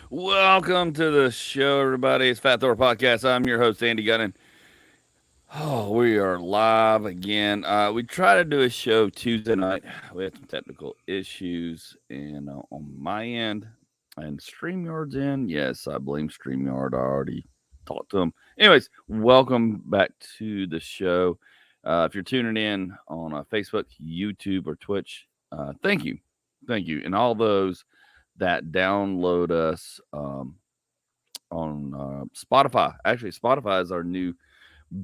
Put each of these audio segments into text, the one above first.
Welcome to the show, everybody. It's Fat Thor Podcast. I'm your host, Andy Gunnin. Oh, we are live again. We try to do a show Tuesday night. We had some technical issues, and on my end, and StreamYard's in. Yes, I blame StreamYard. I already talked to them. Anyways, welcome back to the show. If you're tuning in on Facebook, YouTube, or Twitch, thank you. Thank you. And all those that download us on Spotify. Actually, Spotify is our new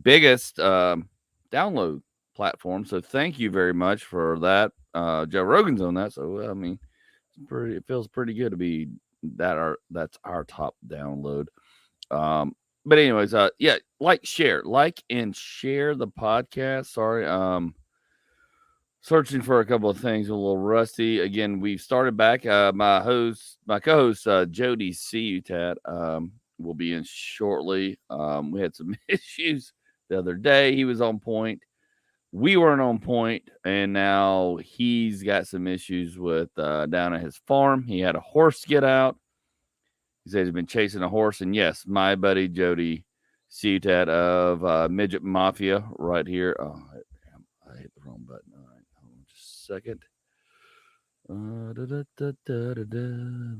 biggest download platform. So thank you very much for that. Joe Rogan's on that, so I mean, it feels pretty good to be that's our top download. But anyways, yeah, like and share the podcast. Sorry, searching for a couple of things, a little rusty. Again, we've started back. My co-host, Jody Cieutat, will be in shortly. We had some issues the other day. He was on point. We weren't on point, and now he's got some issues with down at his farm. He had a horse get out. He said he's been chasing a horse, and yes, my buddy Jody Cieutat of Midget Mafia right here. Oh, I hit the wrong button. All right, hold on just a second. Let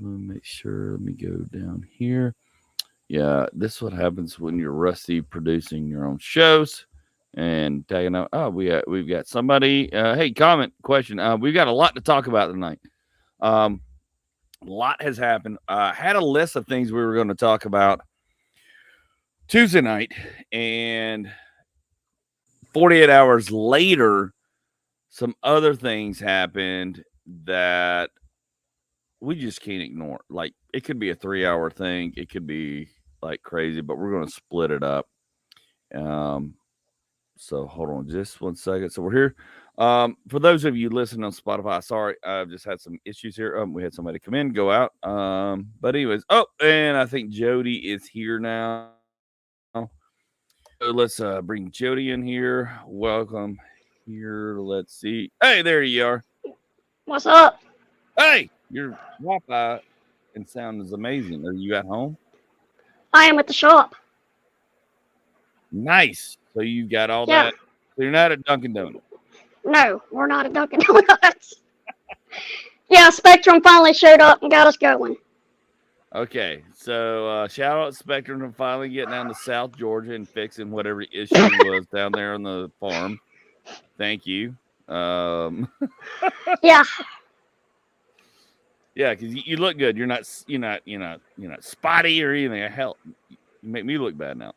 me make sure. Let me go down here. Yeah, this is what happens when you're rusty producing your own shows and tagging out. Oh, we've got somebody. Hey, comment question. We've got a lot to talk about tonight. A lot has happened. Had a list of things we were going to talk about Tuesday night, and 48 hours later, some other things happened that we just can't ignore. Like, it could be a 3-hour thing, it could be like crazy, but we're going to split it up. So hold on just 1 second. So we're here. For those of you listening on Spotify, sorry, I've just had some issues here. We had somebody come in, go out. But anyways, and I think Jody is here now. So let's bring Jody in here. Welcome here. Let's see. Hey, there you are. What's up? Hey, your Wi-Fi and sound is amazing. Are you at home? I am at the shop. Nice. So you got all Yeah. that. So you're not at Dunkin' Donuts. No, we're not at Dunkin' Donuts. Yeah, Spectrum finally showed up and got us going. Okay, so shout out Spectrum for finally getting down to South Georgia and fixing whatever issue was down there on the farm. Thank you. Yeah. Yeah, because you look good. You're not spotty or anything. Hell, you make me look bad now.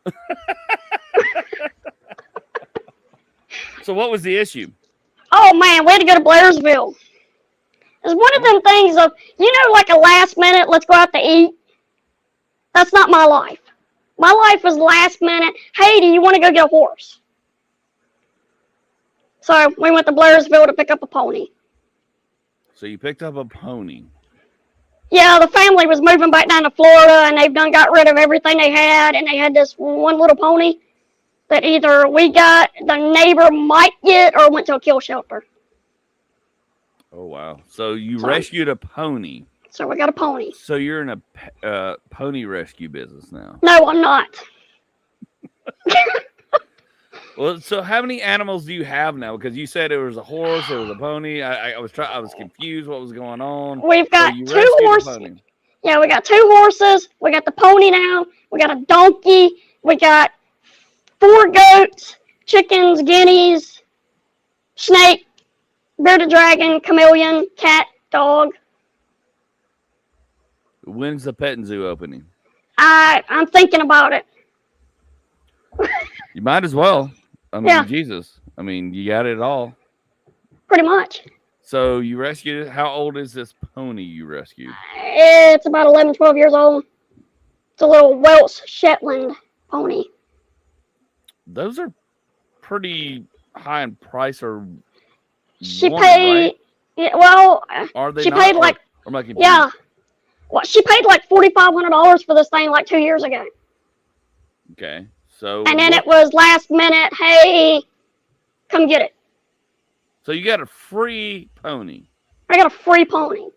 So what was the issue? Oh man, we had to go to Blairsville. It's one of them things of, like a last minute, let's go out to eat. That's not my life. My life was last minute, hey, do you want to go get a horse? So we went to Blairsville to pick up a pony. So you picked up a pony. Yeah, the family was moving back down to Florida, and they've done got rid of everything they had, and they had this one little pony that either we got, the neighbor might get, or went to a kill shelter. Oh wow! So you rescued a pony. So we got a pony. So you're in a pony rescue business now. No, I'm not. Well, so how many animals do you have now? Because you said it was a horse, it was a pony. I was confused what was going on. We've got two horses. Yeah, we got 2 horses. We got the pony now. We got a donkey. We got 4 goats, chickens, guineas, snake, bearded dragon, chameleon, cat, dog. When's the petting zoo opening? I'm thinking about it. You might as well. I mean, Yeah. Jesus. I mean, you got it all. Pretty much. So you rescued it. How old is this pony you rescued? It's about 11, 12 years old. It's a little Welsh Shetland pony. Those are pretty high in price, or She woman, paid. right? Yeah, well, Are they she not? paid like. Or am I confused? Yeah. Well, she paid like $4,500 for this thing like 2 years ago. Okay. So. And then it was last minute. Hey, come get it. So you got a free pony. I got a free pony.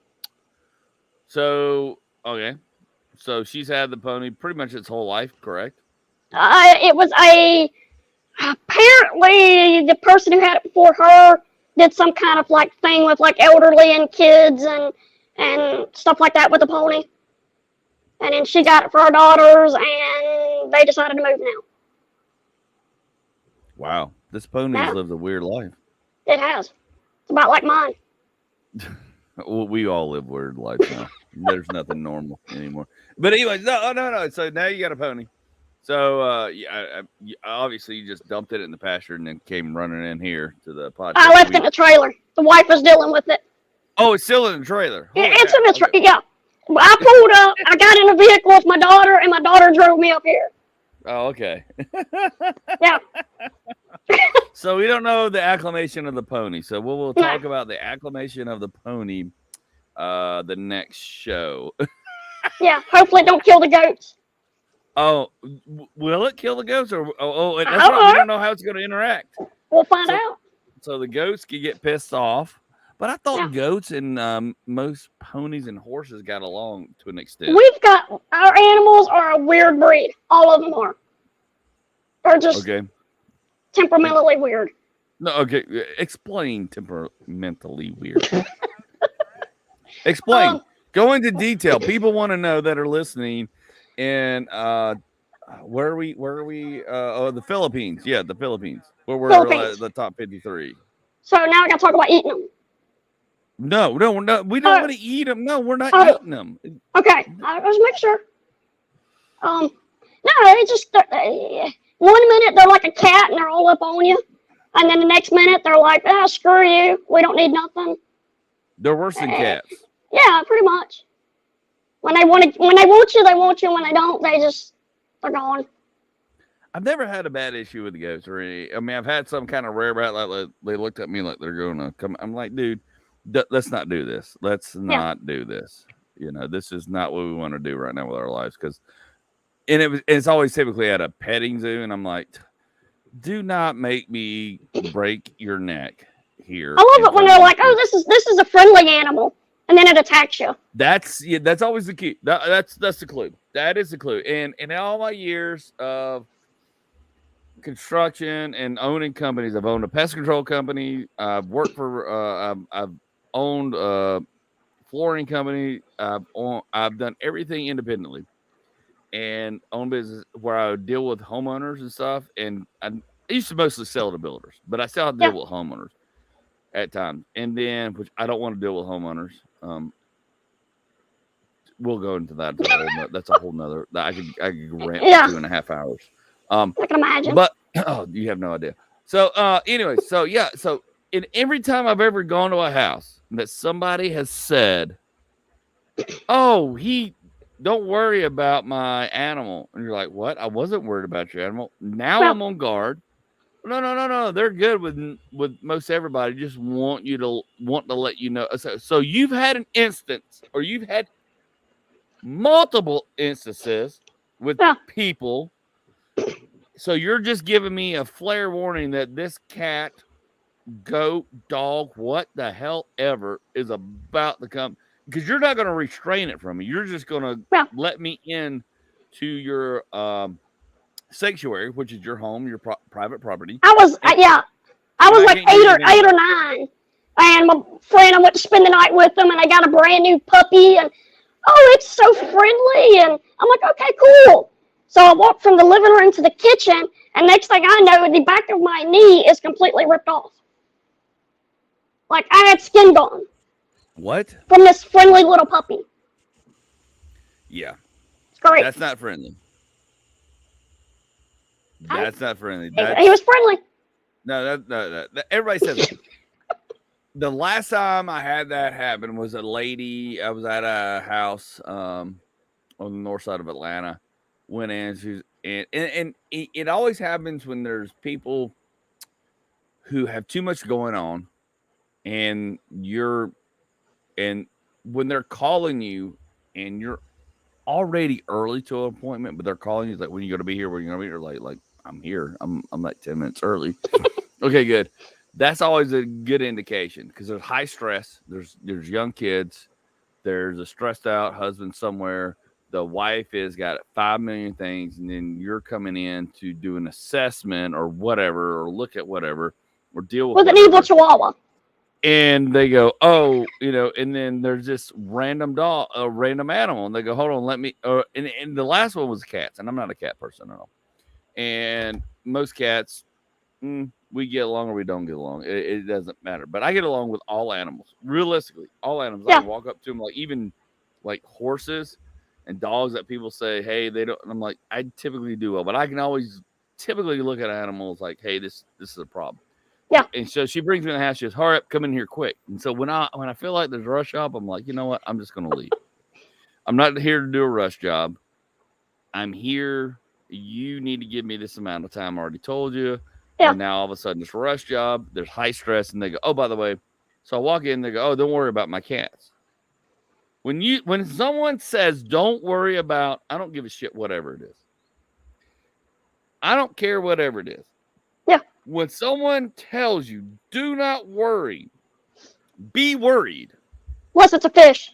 So okay. So she's had the pony pretty much its whole life, correct? It was apparently the person who had it before her did some kind of like thing with like elderly and kids and stuff like that with the pony. And then she got it for her daughters, and they decided to move now. Wow, this pony's Yeah, lived a weird life. it has. It's about like mine. Well, we all live weird lives now. There's nothing normal anymore. But anyways, no. So now you got a pony. So obviously you just dumped it in the pasture and then came running in here to the podcast. I left it in the trailer. The wife was dealing with it. Oh, it's still in the trailer. It's in the trailer. Okay. Yeah. I pulled up. I got in a vehicle with my daughter, and my daughter drove me up here. Oh, okay. Yeah. So we don't know the acclimation of the pony. So we'll talk about the acclimation of the pony the next show. Yeah. Hopefully, it don't kill the goats. Oh, will it kill the goats? Or and that's right. We don't know how it's going to interact. We'll find out. So the goats can get pissed off. But I thought goats and most ponies and horses got along to an extent. We've got our animals are a weird breed. All of them are. They're just temperamentally weird. No, okay. Explain temperamentally weird. Explain. Go into detail. People want to know that are listening. And where are we? Oh, the Philippines. Yeah, the Philippines. Where we're the top 53. So now I got to talk about eating them. No. We don't want to eat them. No, we're not eating them. Okay, I was making sure. No, they just 1 minute they're like a cat and they're all up on you, and then the next minute they're like, screw you, we don't need nothing. They're worse than cats. Yeah, pretty much. When they want you, they want you. When they don't, they're gone. I've never had a bad issue with the goats or any. I mean, I've had some kind of rare bad. Like they looked at me like they're going to come. I'm like, dude, let's not do this. Let's not do this. You know, this is not what we want to do right now with our lives. It's always typically at a petting zoo, and I'm like, do not make me break your neck here. I love it when they're like, oh, this is a friendly animal, and then it attacks you. That's always the key. That's the clue. That is the clue. And in all my years of construction and owning companies, I've owned a pest control company. I've worked for. I've owned a flooring company. I've done everything independently, and own business where I would deal with homeowners and stuff. And I used to mostly sell to builders, but I still have to deal with homeowners at times. And then, which I don't want to deal with homeowners. We'll go into that. That's a whole nother. I could rant for 2.5 hours. I can imagine. But you have no idea. So anyway, so in every time I've ever gone to a house that somebody has said, "Oh, don't worry about my animal," and you're like, "What? I wasn't worried about your animal. Now I'm on guard." No. They're good with most everybody. Just want to let you know. So you've had an instance, or you've had multiple instances with people. So you're just giving me a flare warning that this cat, goat, dog, what the hell ever is about to come, because you're not going to restrain it from me. You're just going to let me in to your sanctuary, which is your home, your private property. I was like 8 or 9, and my friend, I went to spend the night with them, and I got a brand new puppy, and it's so friendly, and I'm like, okay, cool. So I walked from the living room to the kitchen, and next thing I know, the back of my knee is completely ripped off. Like I had skin gone. What? From this friendly little puppy. Yeah. It's great. That's not friendly. That's not friendly. He was friendly. No. Everybody says that. The last time I had that happen was a lady. I was at a house on the north side of Atlanta. Went in, and it always happens when there's people who have too much going on, and when they're calling you, and you're already early to an appointment, but they're calling you like, when you going to be here? When you going to be here? Like I'm here. I'm like 10 minutes early. Okay, good. That's always a good indication, because there's high stress. There's young kids. There's a stressed out husband somewhere. the wife has got 5 million things, and then you're coming in to do an assessment or whatever, or look at whatever, or deal with an evil whatever. chihuahua. And they go, oh, and then there's this random dog, a random animal, and they go, hold on, let me. And the last one was cats, and I'm not a cat person at all. And most cats, we get along or we don't get along. It doesn't matter. But I get along with all animals. Realistically, all animals. I walk up to them, like even like horses and dogs that people say, hey, they don't. And I'm like, I typically do well, but I can always typically look at animals like, hey, this is a problem. Yeah. And so she brings me in the house. She goes, hurry up, come in here quick. And so when I feel like there's a rush job, I'm like, you know what? I'm just going to leave. I'm not here to do a rush job. I'm here. You need to give me this amount of time. I already told you. Yeah. And now all of a sudden it's a rush job. There's high stress. And they go, oh, by the way. So I walk in. They go, oh, don't worry about my cats. When someone says, don't worry about, I don't give a shit, whatever it is. I don't care whatever it is. Yeah. When someone tells you, do not worry, be worried. Unless it's a fish.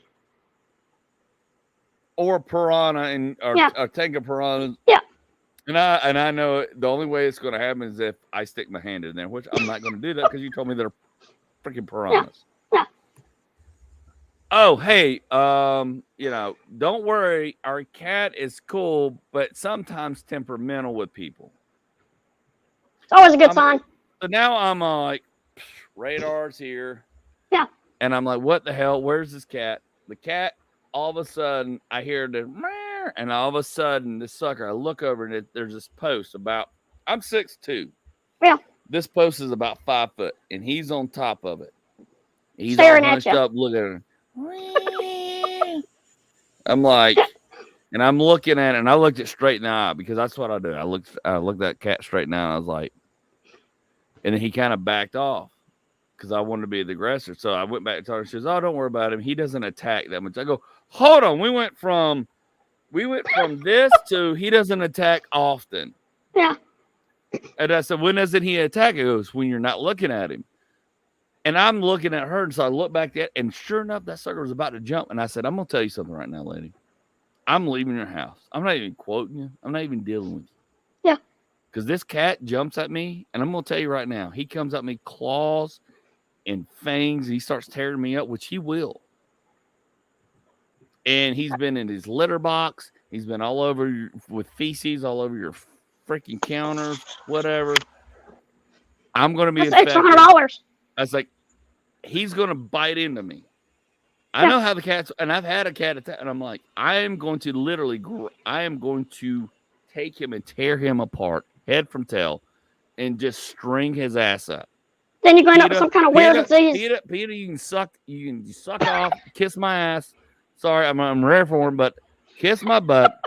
Or a piranha, or tank of piranhas. Yeah. And I know the only way it's going to happen is if I stick my hand in there, which I'm not going to do that because you told me they're freaking piranhas. Yeah. Oh, hey, don't worry. Our cat is cool, but sometimes temperamental with people. It's always a good sign. So now I'm like, radar's here. Yeah. And I'm like, what the hell? Where's this cat? The cat, all of a sudden, I hear the, and all of a sudden, this sucker, I look over and there's this post about, I'm 6'2". Yeah. This post is about 5 foot, and he's on top of it. He's staring all hunched at you. up, looking at him. I'm like, and I'm looking at it, and I looked it straight in the eye because that's what I do. I looked that cat straight in the eye, and I was like, and then he kind of backed off because I wanted to be the aggressor. So I went back to her. She says, oh, don't worry about him. He doesn't attack that much. I go, hold on. We went from this to he doesn't attack often. Yeah. And I said, when doesn't he attack? It goes, when you're not looking at him. And I'm looking at her. And so I look back at, and sure enough, that sucker was about to jump. And I said, I'm going to tell you something right now, lady. I'm leaving your house. I'm not even quoting you. I'm not even dealing with you. Yeah. Because this cat jumps at me, and I'm going to tell you right now, he comes at me, claws and fangs, and he starts tearing me up, which he will. And he's been in his litter box. He's been all over with feces, all over your freaking counters, whatever. I'm going to be That's $800. I was like, he's going to bite into me. I know how the cats, and I've had a cat attack, and I'm like, I am going to take him and tear him apart, head from tail, and just string his ass up. Then you're going up with some kind of weird disease. Peter, you can suck off, kiss my ass. Sorry, I'm rare for him, but kiss my butt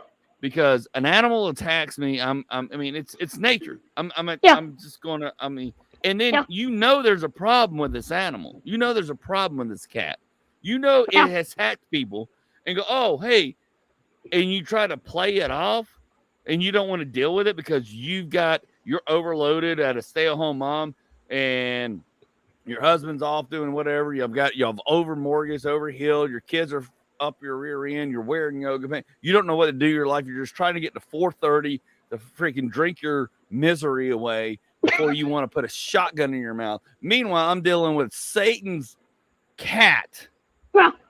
because an animal attacks me. I mean, it's nature. I'm just gonna. And then there's a problem with this animal. There's a problem with this cat. It has hacked people and go, oh, hey, and you try to play it off and you don't want to deal with it because you're overloaded at a stay-at-home mom and your husband's off doing whatever. You have over mortgage, overhealed. Your kids are up your rear end. You're wearing yoga pants. You don't know what to do with your life. You're just trying to get to 4:30 to freaking drink your misery away before you want to put a shotgun in your mouth. Meanwhile, I'm dealing with Satan's cat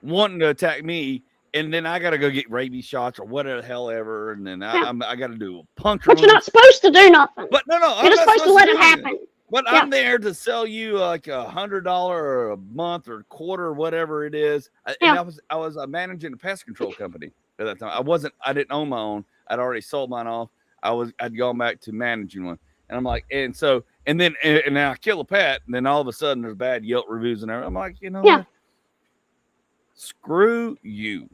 wanting to attack me, and then I got to go get rabies shots or whatever the hell ever, and then I got to do a puncture. But you're not supposed to do nothing. But no, you're just supposed to let it happen. But I'm there to sell you like $100 a month or quarter or whatever it is. And I was managing a pest control company at that time. I didn't own my own. I'd already sold mine off. I'd gone back to managing one. And I'm like, and then I kill a pet, and then all of a sudden there's bad Yelp reviews and everything. I'm like, what? Screw you.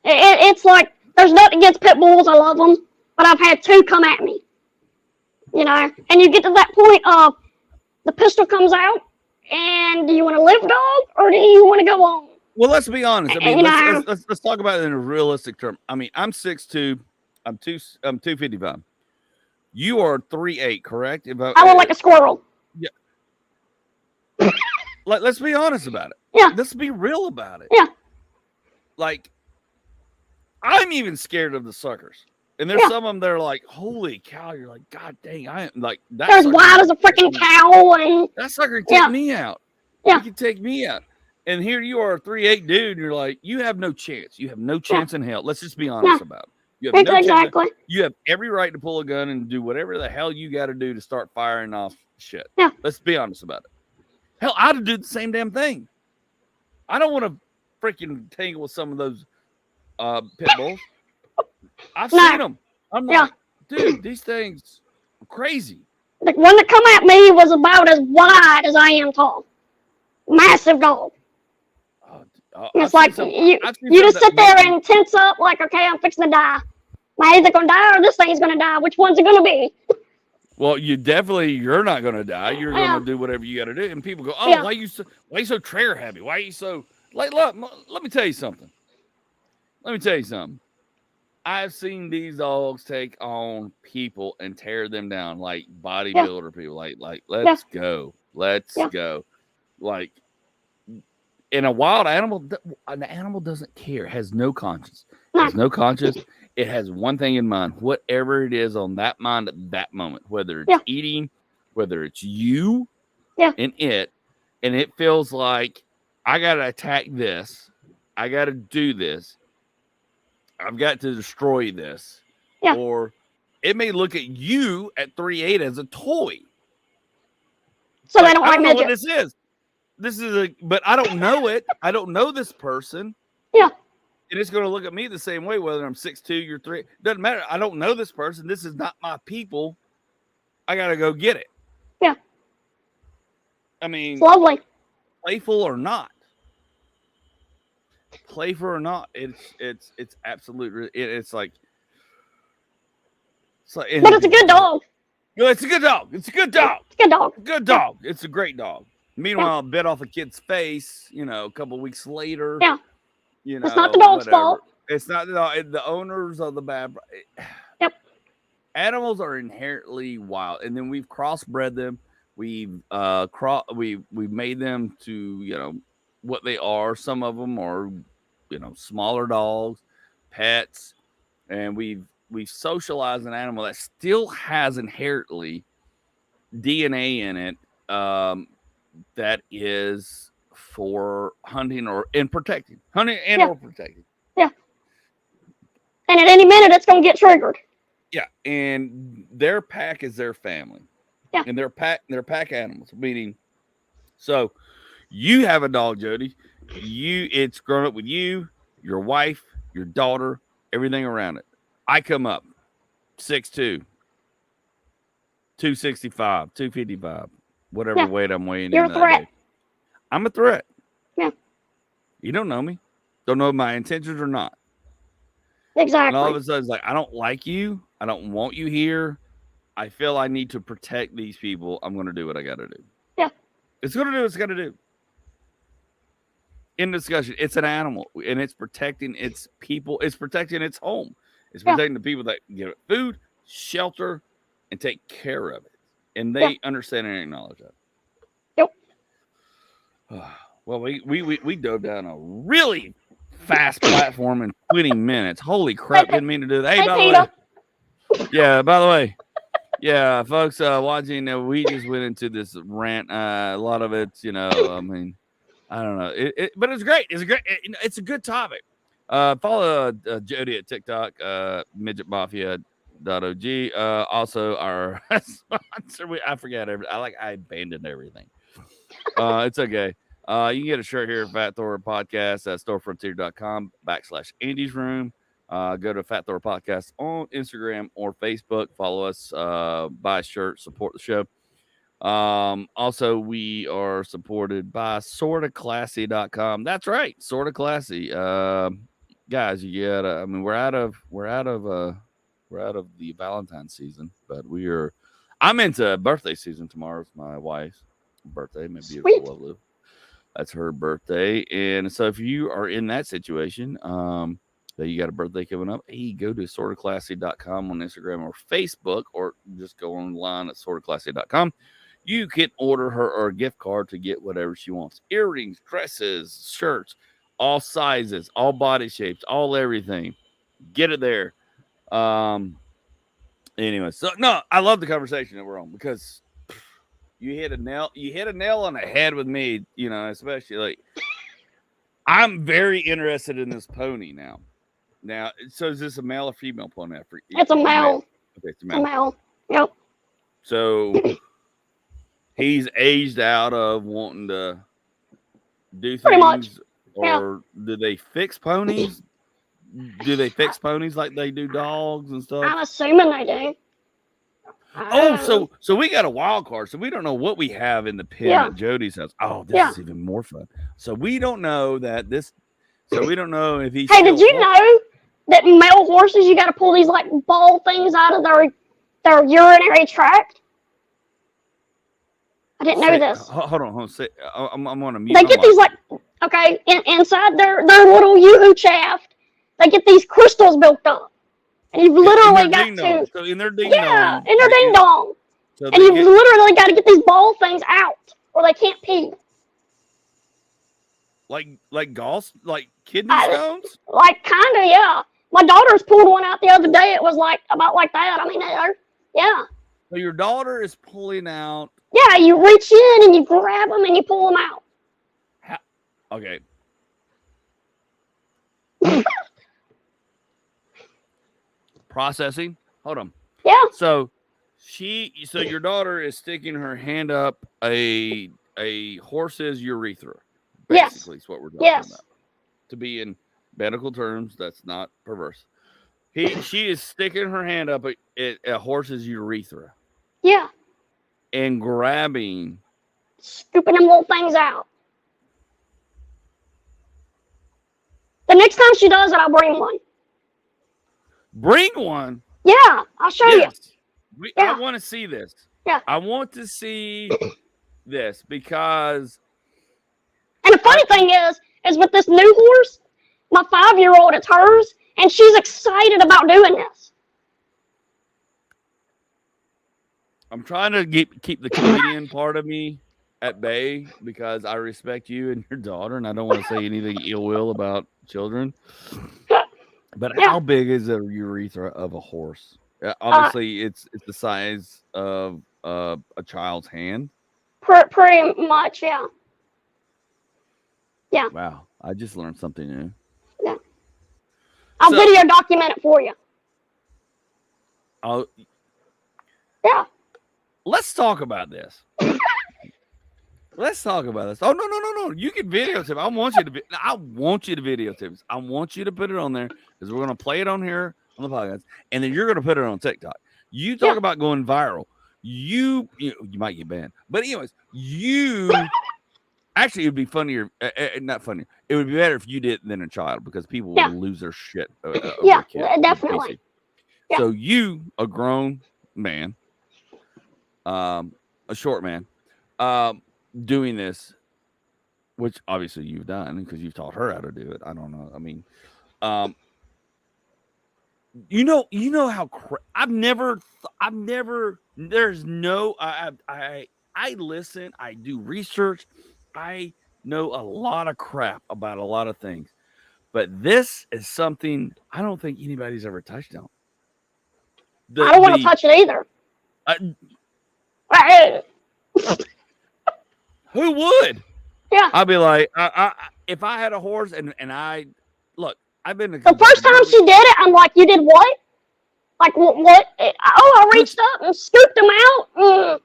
It's like there's nothing against pit bulls. I love them, but I've had 2 come at me. And you get to that point of the pistol comes out, and do you want to live, dog, or do you want to go on? Well, let's be honest. I mean, let's talk about it in a realistic term. I mean, I'm 6'2", I'm 255. You are 3'8", correct? I look like a squirrel. Yeah. Let's be honest about it. Yeah. Let's be real about it. Yeah. Like, I'm even scared of the suckers. And there's Yeah. some of them that are like, holy cow, you're like, God dang, I am like that. They're as wide as a freaking cow, and that sucker can yeah. take me out. Yeah. He can take me out. And here you are, a 3'8" dude, and you're like, you have no chance. You have no chance in hell. Let's just be honest about it. You have no exactly. chance. You have every right to pull a gun and do whatever the hell you got to do to start firing off shit. Yeah. Let's be honest about it. Hell, I'd have do the same damn thing. I don't want to freaking tangle with some of those pit bulls. I've seen them. I'm like, dude, these things are crazy. The one that come at me was about as wide as I am tall. Massive dog. It's like you just sit there and tense up like, okay, I'm fixing to die. Am I either going to die or this thing's going to die? Which one's it going to be? Well, you're not going to die. You're going to do whatever you got to do. And people go, oh, why are you so trigger happy? Why are you so, like, look, let me tell you something. I've seen these dogs take on people and tear them down like bodybuilder people. Like let's go. Let's go. Like, in a wild animal, an animal doesn't care, has no conscience. Has no conscience. It has one thing in mind, whatever it is on that mind at that moment, whether it's eating, whether it's you and it feels like, I got to attack this. I got to do this. I've got to destroy this. Yeah. Or it may look at you at 3'8" as a toy. So they don't like know what this is. But I don't know it. I don't know this person. Yeah. And it's going to look at me the same way, whether I'm 6'2", you're 3. Doesn't matter. I don't know this person. This is not my people. I got to go get it. Yeah. I mean, it's lovely. Playful or not, it's absolute. It's like, but it's a good dog. It's a good dog. It's a good dog. It's a good dog. Good dog. It's a great dog. Meanwhile, bit off a kid's face, a couple of weeks later. Yeah. It's not the dog's fault. It's not the owners of the bad. Yep. Animals are inherently wild, and then we've crossbred them. We've we've made them to what they are. Some of them are smaller dogs, pets, and we've socialized an animal that still has inherently DNA in it that is for hunting or protecting. Yeah. And at any minute, it's going to get triggered. Yeah, and their pack is their family. Yeah. And they're pack animals, meaning, so you have a dog, Jody. It's grown up with you, your wife, your daughter, everything around it. I come up 6'2", 265, 255, whatever weight I'm weighing. You're a threat. I'm a threat. Yeah. You don't know me. Don't know my intentions or not. Exactly. And all of a sudden, it's like, I don't like you. I don't want you here. I feel I need to protect these people. I'm going to do what I got to do. Yeah. It's going to do what it's got to do. In discussion, it's an animal, and it's protecting its people. It's protecting its home. It's protecting the people that give it food, shelter, and take care of it. And they understand and acknowledge that. Yep. Well, we dove down a really fast platform in 20 minutes. Holy crap, didn't mean to do that. Hey, by the way, folks watching, we just went into this rant. A lot of it's, I mean, I don't know. But it's great. It's a good topic. Follow Jody at TikTok, midgetmafia.og. Also, our sponsor, I forgot everything. I abandoned everything. It's okay. You can get a shirt here at Fat Thor Podcast at storefrontier.com/Andy's Room. Go to Fat Thor Podcast on Instagram or Facebook. Follow us, buy a shirt, support the show. Also, we are supported by sortaclassy.com. That's right, Sorta Classy. Guys, you get we're out of the Valentine's season, but I'm into birthday season. Tomorrow's my wife's birthday. My beautiful lovely. That's her birthday. And so if you are in that situation, that you got a birthday coming up, hey, go to sortaclassy.com on Instagram or Facebook, or just go online at sortaclassy.com. You can order her a gift card to get whatever she wants. Earrings, dresses, shirts, all sizes, all body shapes, all everything. Get it there. Anyway, so no, I love the conversation that we're on because you hit a nail on the head with me, especially like I'm very interested in this pony now. Now, so is this a male or female pony? It's a male. Okay, it's a male. It's a male. Yep. So he's aged out of wanting to do things. Pretty much. Or do they fix ponies? Do they fix ponies like they do dogs and stuff? I'm assuming they do. So we got a wild card. So we don't know what we have in the pen at Jody's house. Oh, this is even more fun. So we don't know that this. So we don't know if he's. Hey, did you know that male horses you got to pull these like ball things out of their urinary tract? I didn't know this. Hold on. I'm on a mute. They get these like inside their little yoo-hoo shaft. They get these crystals built up. And you've literally got to. So in their ding dong. Yeah, in their ding dong. So and you've literally got to get these ball things out, or they can't pee. Like golf, like kidney stones. Like kinda, yeah. My daughter's pulled one out the other day. It was like about like that. I mean, yeah. So your daughter is pulling out. Yeah, you reach in and you grab them and you pull them out. Okay. Processing. Hold on. Yeah. So your daughter is sticking her hand up a horse's urethra. Basically, is what we're talking about. To be in medical terms, that's not perverse. She is sticking her hand up a horse's urethra. Yeah. And scooping them little things out. The next time she does it, I'll bring one. Bring one? Yeah, I'll show you. I want to see this. Yeah. I want to see this because. And the funny thing is with this new horse, my 5-year-old, it's hers, and she's excited about doing this. I'm trying to keep the comedian part of me at bay because I respect you and your daughter, and I don't want to say anything ill will about children. But how big is a urethra of a horse? Obviously, it's the size of a child's hand. Pretty much, yeah. Yeah. Wow, I just learned something new. Yeah. I'll video document it for you. Yeah. Let's talk about this. Let's talk about this. Oh no! You can videotape. I want you to videotape this. I want you to put it on there because we're gonna play it on here on the podcast, and then you're gonna put it on TikTok. You talk about going viral. You might get banned, but anyways, actually it'd be funnier. Not funnier. It would be better if you did than a child because people would lose their shit. Yeah, definitely. Yeah. So you, a grown man, a short man, doing this, which obviously you've done because you've taught her how to do it. I don't know. I mean, you know how I've never. There's no. I listen. I do research. I know a lot of crap about a lot of things, but this is something I don't think anybody's ever touched on. I don't want to touch it either. Who would? Yeah. I'd be like, if I had a horse and I look, I've been the first time she did it, I'm like, you did what? Like what? Oh, I reached up and scooped them out.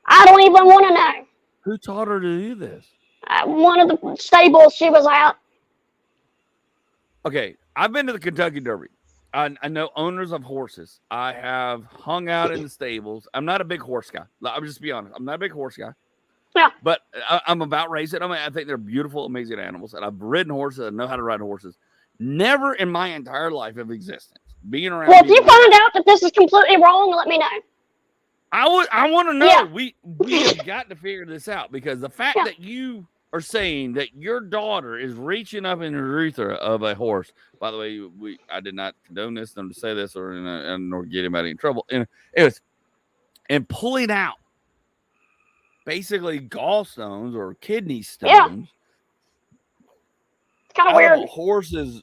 I don't even want to know. Who taught her to do this? One of the stables she was at. Okay, I've been to the Kentucky Derby. I know owners of horses. I have hung out in the stables. I'm not a big horse guy. I'll just be honest. I'm not a big horse guy. Yeah. But I'm about racing. I mean, I think they're beautiful, amazing animals. And I've ridden horses. I know how to ride horses. Never in my entire life of existence. Being around. Well, if you find out that this is completely wrong, let me know. I want to know. Yeah. We have got to figure this out because the fact that you are saying that your daughter is reaching up in the urethra of a horse. By the way, I did not condone this, to say this, or get anybody in trouble. And it was, and pulling out basically gallstones or kidney stones. Yeah. It's kind of weird. Horses.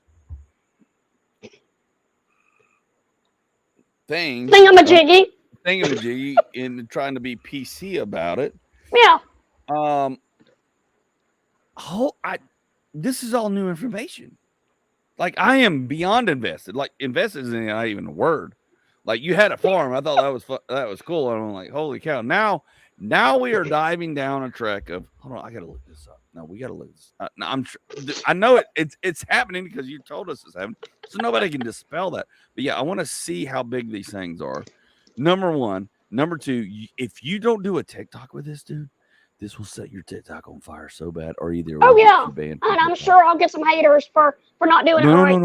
thing. Thingamajiggy. Thingamajiggy in trying to be PC about it. Yeah. This is all new information. Like, I am beyond invested. Like, invested isn't not even a word. Like, you had a farm. I thought that was cool. And I'm like, holy cow. Now we are diving down a track of, hold on, I gotta look this up. No, we gotta look this. No, I know it's happening because you told us it's happening, so nobody can dispel that. But yeah, I want to see how big these things are. Number one, number two. If you don't do a TikTok with this dude, this will set your TikTok on fire so bad, or either. Oh yeah, and I'm sure I'll get some haters for not doing it right.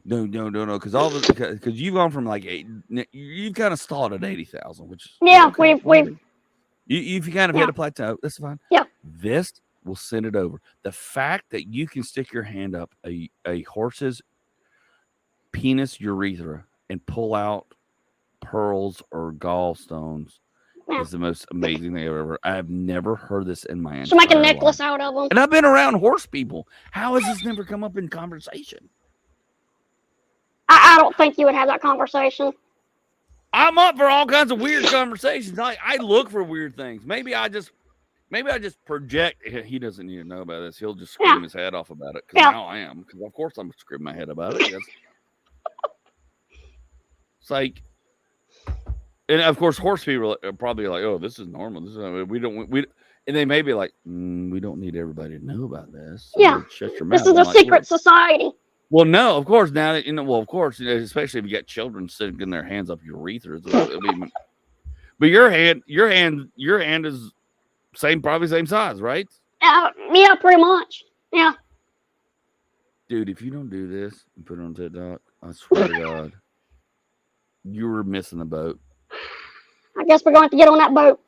No, because you've gone from like you've kind of stalled at 80,000, which is okay. You've kind of hit a plateau. That's fine. Yeah. This will send it over. The fact that you can stick your hand up a horse's penis urethra and pull out pearls or gallstones is the most amazing thing I've ever. I have never heard this in my entire life. Should make a necklace out of them. And I've been around horse people. How has this never come up in conversation? I don't think you would have that conversation. I'm up for all kinds of weird conversations. I look for weird things. Maybe I just project. He doesn't need to know about this. He'll just scream his head off about it. Because now I am. Because of course I'm screaming my head about it. It's like, and of course horse people are probably like, oh, this is normal. This is we and they may be like, we don't need everybody to know about this. So shut your mouth. This is a secret society. Well, no, of course. Now that of course, especially if you got children sticking their hands up your urethras. But your hand is probably same size, right? Yeah, pretty much. Yeah. Dude, if you don't do this and put it on TikTok, I swear to God, you were missing the boat. I guess we're going to get on that boat.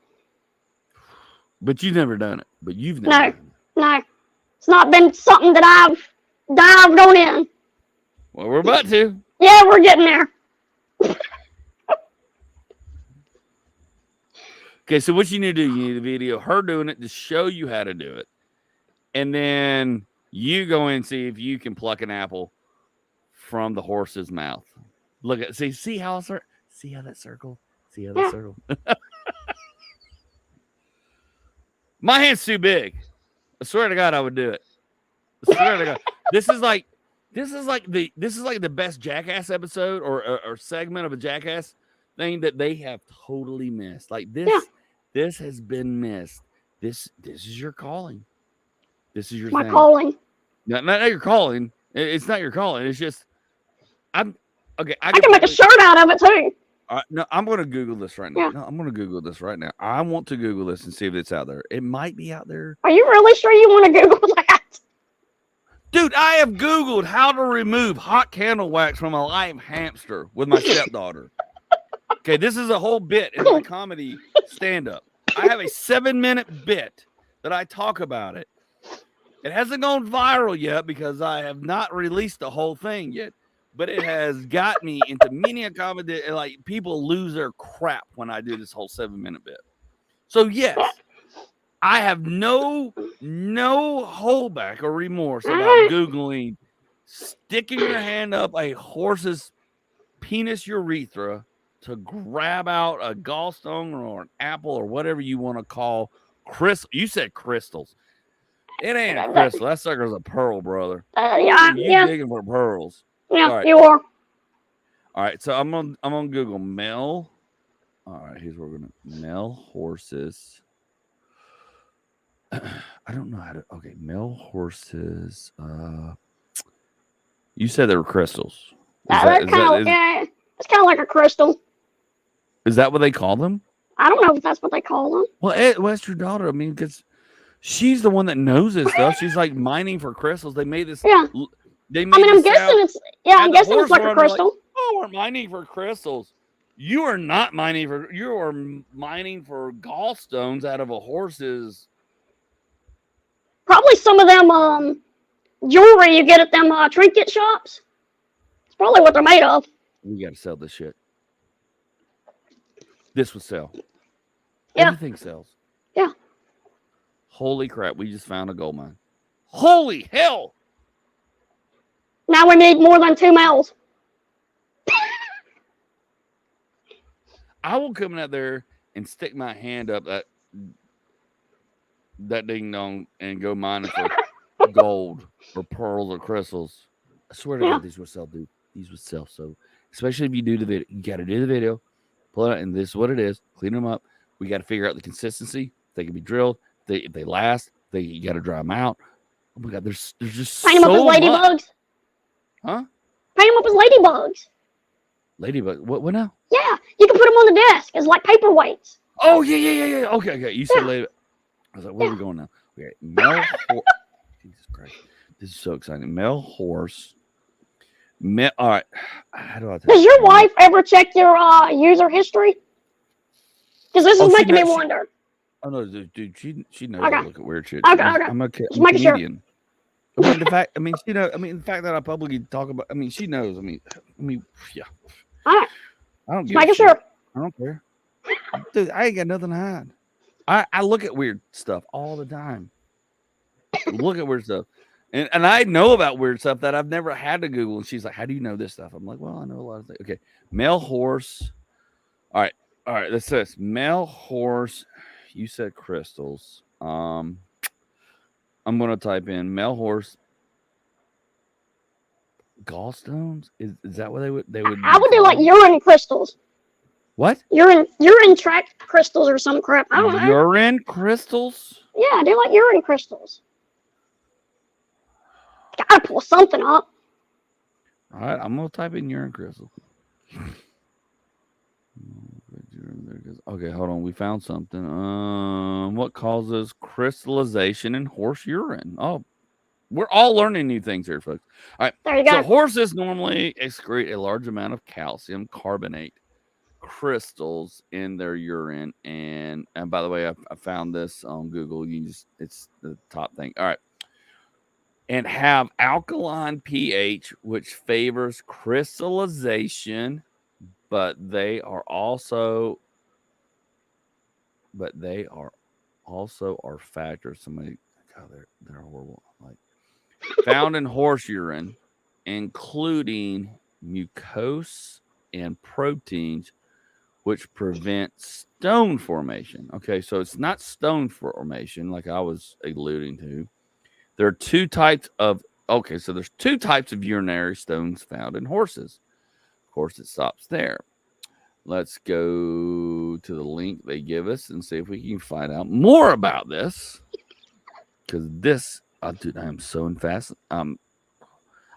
But you've never done it. But you've never done it. No. It's not been something that I've dived on in. Well, we're about to. Yeah, we're getting there. Okay, so what you need to do, you need a video, her doing it to show you how to do it. And then you go in and see if you can pluck an apple from the horse's mouth. Look at, see how that circle? See how that circle? My hand's too big. I swear to God, I would do it. I swear to God. This is like the best Jackass episode or segment of a Jackass thing that they have totally missed. Like this has been missed. This is your calling. This is your my calling. Not your calling. It's not your calling. It's just I'm okay. I can make a shirt out of it too. No, I'm going to Google this right now. Yeah. No, I'm going to Google this right now. I want to Google this and see if it's out there. It might be out there. Are you really sure you want to Google that? Dude, I have Googled how to remove hot candle wax from a live hamster with my stepdaughter. Okay, this is a whole bit in my comedy stand-up. I have a 7-minute bit that I talk about it. It hasn't gone viral yet because I have not released the whole thing yet. But it has got me into many a comedy. Like, people lose their crap when I do this whole 7-minute bit. So, yes, I have no holdback or remorse about Googling sticking your hand up a horse's penis urethra to grab out a gallstone or an apple or whatever you want to call crystal. You said crystals. It ain't a crystal. That sucker's a pearl, brother. You digging for pearls. Yeah, right. You are. All right, so I'm on Google male. All right, here's where we're gonna male horses. I don't know how to. Okay, male horses. You said they were crystals. It's kind of like a crystal. Is that what they call them? I don't know if that's what they call them. Well, that's your daughter. I mean, because she's the one that knows this stuff. She's like mining for crystals. They made this. Yeah. I'm guessing it's like a crystal. Like, oh, we're mining for crystals. You are not mining for. You are mining for gallstones out of a horse's. Probably some of them jewelry you get at them trinket shops. It's probably what they're made of. We got to sell this shit. This would sell. Yeah. Everything sells. Yeah. Holy crap! We just found a gold mine. Holy hell! Now we need more than 2 males. I will come out there and stick my hand up that ding dong and go mining for gold or pearls or crystals. I swear to Yeah. God, these would sell, dude. These would sell. So, especially if you do the video, you got to do the video, pull it out, and this is what it is. Clean them up. We got to figure out the consistency. They can be drilled. If they last, you got to dry them out. Oh my God, there's just Paint them up as so much. ladybugs. Huh? Paint them up as ladybugs. Ladybug. What now? Yeah, you can put them on the desk as like paperweights. Oh, yeah. Okay. You said ladybug. I was like, where are we going now? Okay, male horse. Jesus Christ. This is so exciting. Male horse. All right. How do I tell Does you? your wife ever check your user history? Because this is making me wonder. Oh no, dude, she knows Okay. I look at weird shit. Okay. I'm a comedian. Sure. The fact that I publicly talk about. She knows. Yeah. All right. I don't Just making sure. I don't care. Dude, I ain't got nothing to hide. I look at weird stuff all the time. Look at weird stuff. And I know about weird stuff that I've never had to Google. And she's like, how do you know this stuff? I'm like, well, I know a lot of things. Okay. Male horse. All right. This says male horse. You said crystals. I'm going to type in male horse gallstones. Is that what they would? I would do like urine crystals. What? Urine tract crystals or some crap. I don't know. Urine crystals? Yeah, I do like urine crystals. Gotta pull something up. All right, I'm gonna type in urine crystal. Okay, hold on. We found something. What causes crystallization in horse urine? Oh, we're all learning new things here, folks. All right. There you go. So horses normally excrete a large amount of calcium carbonate crystals in their urine, and by the way, I found this on Google. It's the top thing. All right. And have alkaline pH, which favors crystallization, but they are also factors. Somebody, God, they're horrible. Like found in horse urine, including mucose and proteins, which prevent stone formation. Okay, so it's not stone formation like I was alluding to. There are two types of there's two types of urinary stones found in horses. Of course, it stops there. Let's go to the link they give us and see if we can find out more about this. Because this, dude, I am so fast. I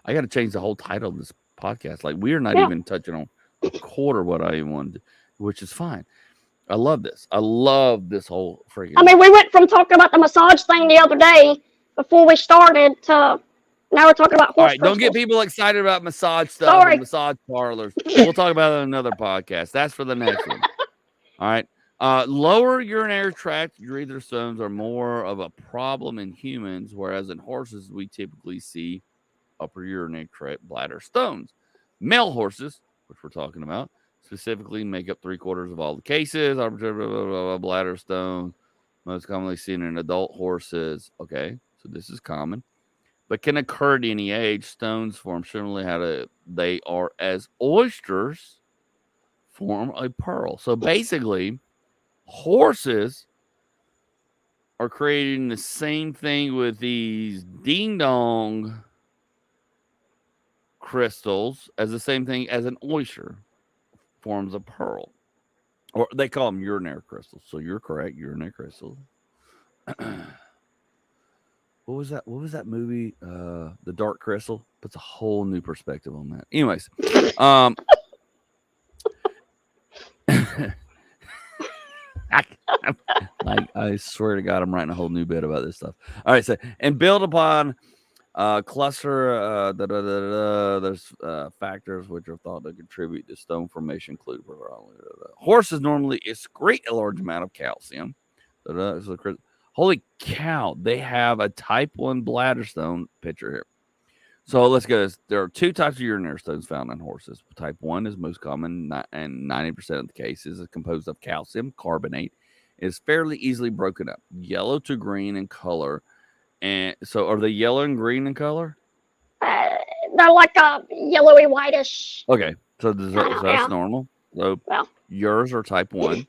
got to change the whole title of this podcast. Like, we are not even touching on a quarter what I even wanted, which is fine. I love this. I love this whole freaking. We went from talking about the massage thing the other day before we started to now we're talking about horse. All right, don't get people excited about massage stuff and massage parlors. We'll talk about it in another podcast. That's for the next one. All right. Lower urinary tract urethral stones are more of a problem in humans, whereas in horses we typically see upper urinary tract bladder stones. Male horses, which we're talking about, specifically make up 3/4 of all the cases. Bladder stones, most commonly seen in adult horses. Okay, so this is common, but can occur at any age. Stones form similarly they are as oysters form a pearl. So basically, horses are creating the same thing with these ding dong crystals as the same thing as an oyster forms a pearl, or they call them urinary crystals. So you're correct, urinary crystals. What was that movie? The Dark Crystal puts a whole new perspective on that. Anyways, I swear to God, I'm writing a whole new bit about this stuff. All right, so and build upon cluster. There's factors which are thought to contribute to stone formation, include horses normally excrete a large amount of calcium. Holy cow, they have a type 1 bladder stone picture here. So let's go. There are two types of urinary stones found in horses. Type 1 is most common, and 90% of the cases is composed of calcium carbonate. It is fairly easily broken up, yellow to green in color. And so, are they yellow and green in color? They're like a yellowy whitish. Okay, so that's normal. So Well, yours are type 1.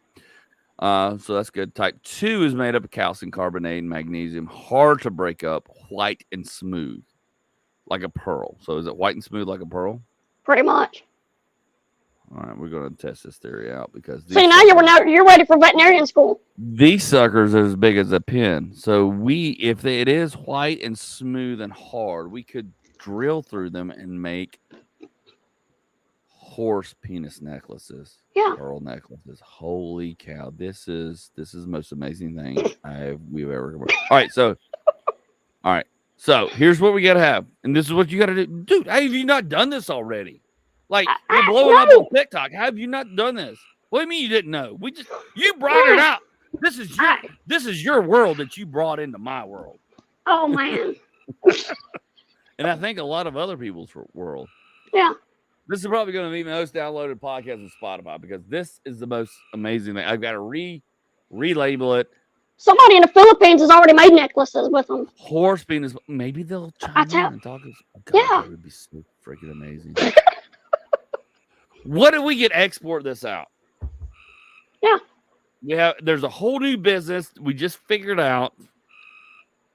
So that's good. Type 2 is made up of calcium carbonate and magnesium, hard to break up, white and smooth, like a pearl. So is it white and smooth like a pearl? pretty much. All right, we're going to test this theory out because See, now you're ready for veterinarian school. these suckers are as big as a pin. So if it is white and smooth and hard, we could drill through them and make horse penis necklaces, Yeah. pearl necklaces. Holy cow! This is the most amazing thing we've ever. All right. So here's what we gotta have, and this is what you gotta do, dude. How have you not done this already? Like you're blowing up on TikTok. How have you not done this? What do you mean you didn't know? You brought it up. This is your world that you brought into my world. Oh man. And I think a lot of other people's world. Yeah. This is probably going to be the most downloaded podcast on Spotify because this is the most amazing thing. I've got to relabel it. Somebody in the Philippines has already made necklaces with them. Horse penis. Maybe they'll chime in and talk. God, yeah. That would be so freaking amazing. What if we could export this out? Yeah. There's a whole new business we just figured out.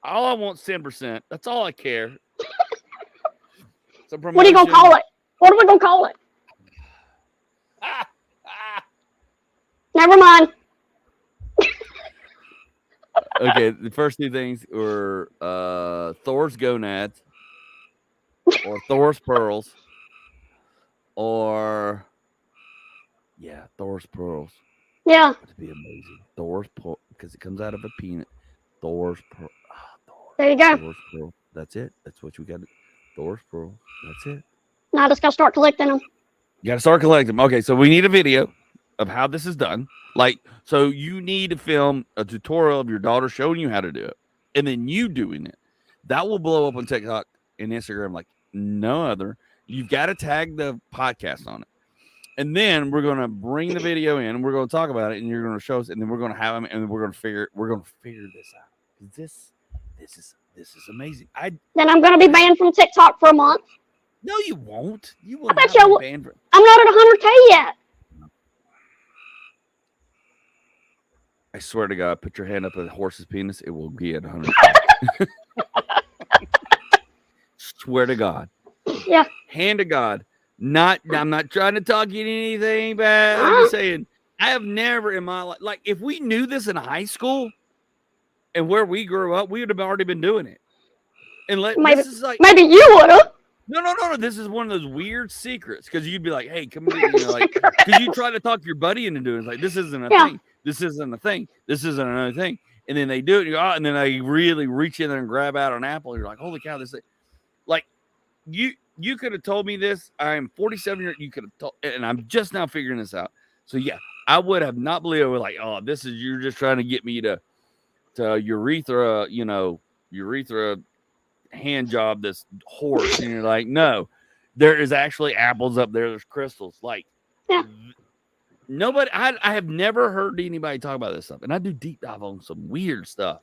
All I want is 10%. That's all I care. What are you going to call it? What are we going to call it? Never mind. Okay, the first two things were Thor's gonads or Thor's pearls or Thor's pearls. Yeah. That'd be amazing. Thor's pearl because it comes out of a peanut. Thor's pearl. There you go. Thor's pearl. That's it. That's what you got. Thor's pearl. That's it. Now I just got to start collecting them. You got to start collecting them. Okay, so we need a video of how this is done. So you need to film a tutorial of your daughter showing you how to do it, and then you doing it. That will blow up on TikTok and Instagram like no other. You've got to tag the podcast on it, and then we're gonna bring the video in, and we're gonna talk about it, and you're gonna show us, and then we're gonna have them, and we're gonna figure this out. This is amazing. Then I'm gonna be banned from TikTok for a month. No, you won't. You will I bet not be banned. I'm not at 100K yet. I swear to God, put your hand up at a horse's penis. It will be at 100. Swear to God. Yeah. Hand to God. I'm not trying to talk you into anything bad. I'm just saying, I have never in my life, like, if we knew this in high school and where we grew up, we would have already been doing it. And maybe you would have. No. This is one of those weird secrets because you'd be like, "Hey, come here," because you try to talk your buddy into doing it. It's like, this isn't a thing. This isn't a thing. This isn't another thing. And then they do it, and then they really reach in there and grab out an apple. And you're like, "Holy cow!" This thing. Like you could have told me this. I am 47 years. You could have told, and I'm just now figuring this out. So yeah, I would have not believed it. Like, oh, you're just trying to get me to urethra, urethra hand job this horse, and you're like, no, there is actually apples up there. There's crystals. Like, nobody. I have never heard anybody talk about this stuff, and I do deep dive on some weird stuff.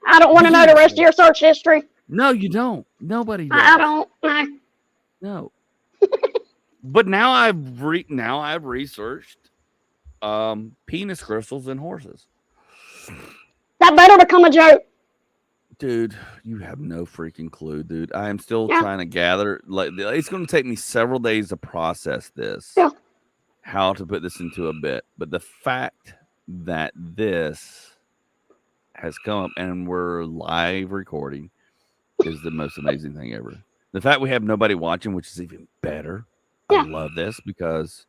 I don't want to know the rest of your search history. No, you don't. Nobody does. I don't. No. But now I've researched penis crystals in horses. That better become a joke. Dude, you have no freaking clue, dude. I am still trying to gather. Like, it's going to take me several days to process this. Yeah. How to put this into a bit. But the fact that this has come up and we're live recording is the most amazing thing ever. The fact we have nobody watching, which is even better. I love this because,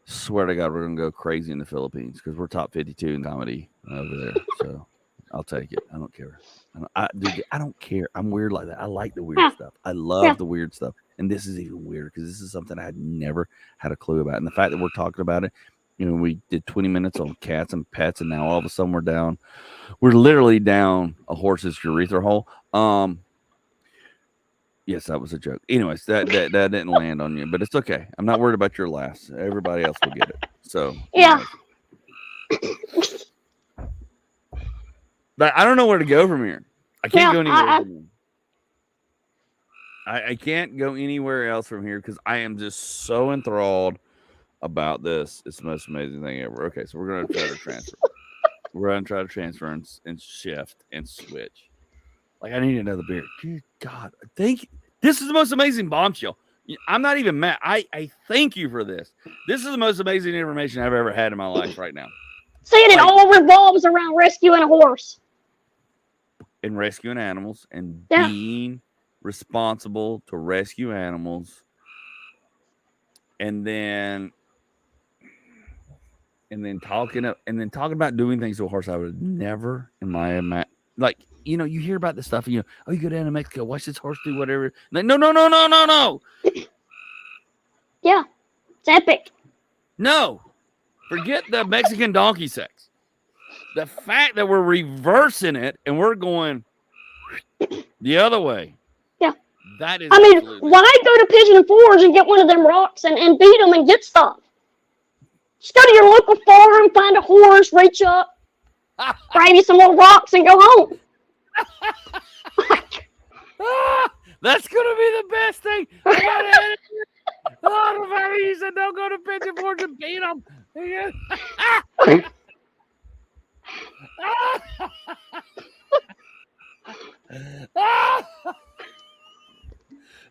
swear to God, we're going to go crazy in the Philippines because we're top 52 in comedy over there. So I'll take it. I don't care. I don't care. I'm weird like that. I like the weird stuff. I love the weird stuff. And this is even weirder because this is something I had never had a clue about. And the fact that we're talking about it, we did 20 minutes on cats and pets, and now all of a sudden we're literally down a horse's urethra hole. Yes, that was a joke. Anyways, that didn't land on you, but it's okay. I'm not worried about your laughs. Everybody else will get it. So yeah. But I don't know where to go from here. I can't go anywhere from here. I can't go anywhere else from here because I am just so enthralled about this. It's the most amazing thing ever. Okay, so we're gonna try to transfer. We're gonna try to transfer and shift and switch. Like I need another beer. Good God, thank you. This is the most amazing bombshell. I'm not even mad. I thank you for this. This is the most amazing information I've ever had in my life right now. Saying it all revolves around rescuing a horse. And rescuing animals and Yeah. being responsible to rescue animals. And then talking about doing things to a horse I would never in my like, you know, you hear about this stuff and you know, oh, you go down to Mexico, watch this horse do whatever. Like, no. Yeah. It's epic. No. Forget the Mexican donkey sex. The fact that we're reversing it and we're going the other way. Yeah. That is. I mean, why go to Pigeon Forge and get one of them rocks and beat them and get stuff? Just go to your local farm, find a horse, reach up, grab you some little rocks, and go home. That's gonna be the best thing. Oh, the fact you said don't go to Pigeon Forge and beat them.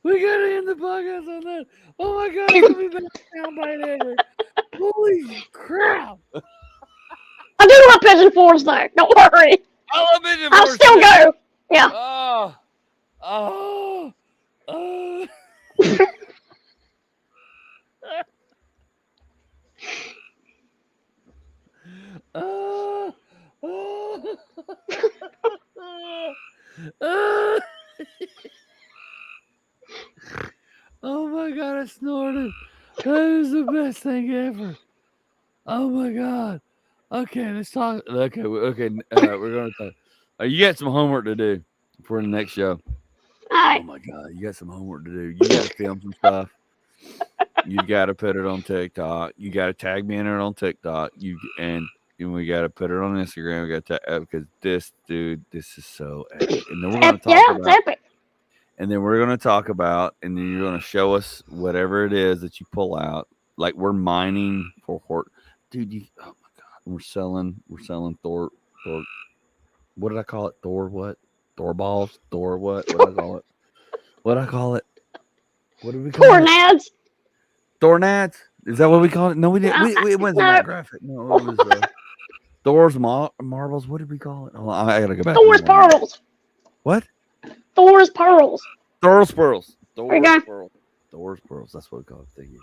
We gotta end the podcast on that. Oh my God, it's gonna be the best soundbite ever. Holy crap! I do love Pigeon Forge though. Don't worry. I love Pigeon Forge. I'll still go. Yeah. Oh my God, I snorted. That is the best thing ever. Oh my God. Okay, let's talk. Okay, we're going to talk. You got some homework to do for the next show. Right. Oh my God, you got some homework to do. You got to film some stuff. You got to put it on TikTok. You got to tag me in it on TikTok. And we got to put it on Instagram. We got to because this is so epic. And then we're going to talk about. It's epic. And then we're going to talk about, and then you're going to show us whatever it is that you pull out. Like we're mining for horse, dude. Oh my God, we're selling Thor. What did I call it? Thor what? Thor balls? Thor what? What did I call it? What did I call it? What did we call it? Tornads. Thornads? Is that what we call it? No, we didn't. It wasn't that graphic. No, it was Thor's marbles. What did we call it? Oh, I gotta go back. Thor's pearls. What? Thor's pearls. Thor's pearls. There you go. Thor's pearls. That's what we call it. Thank you.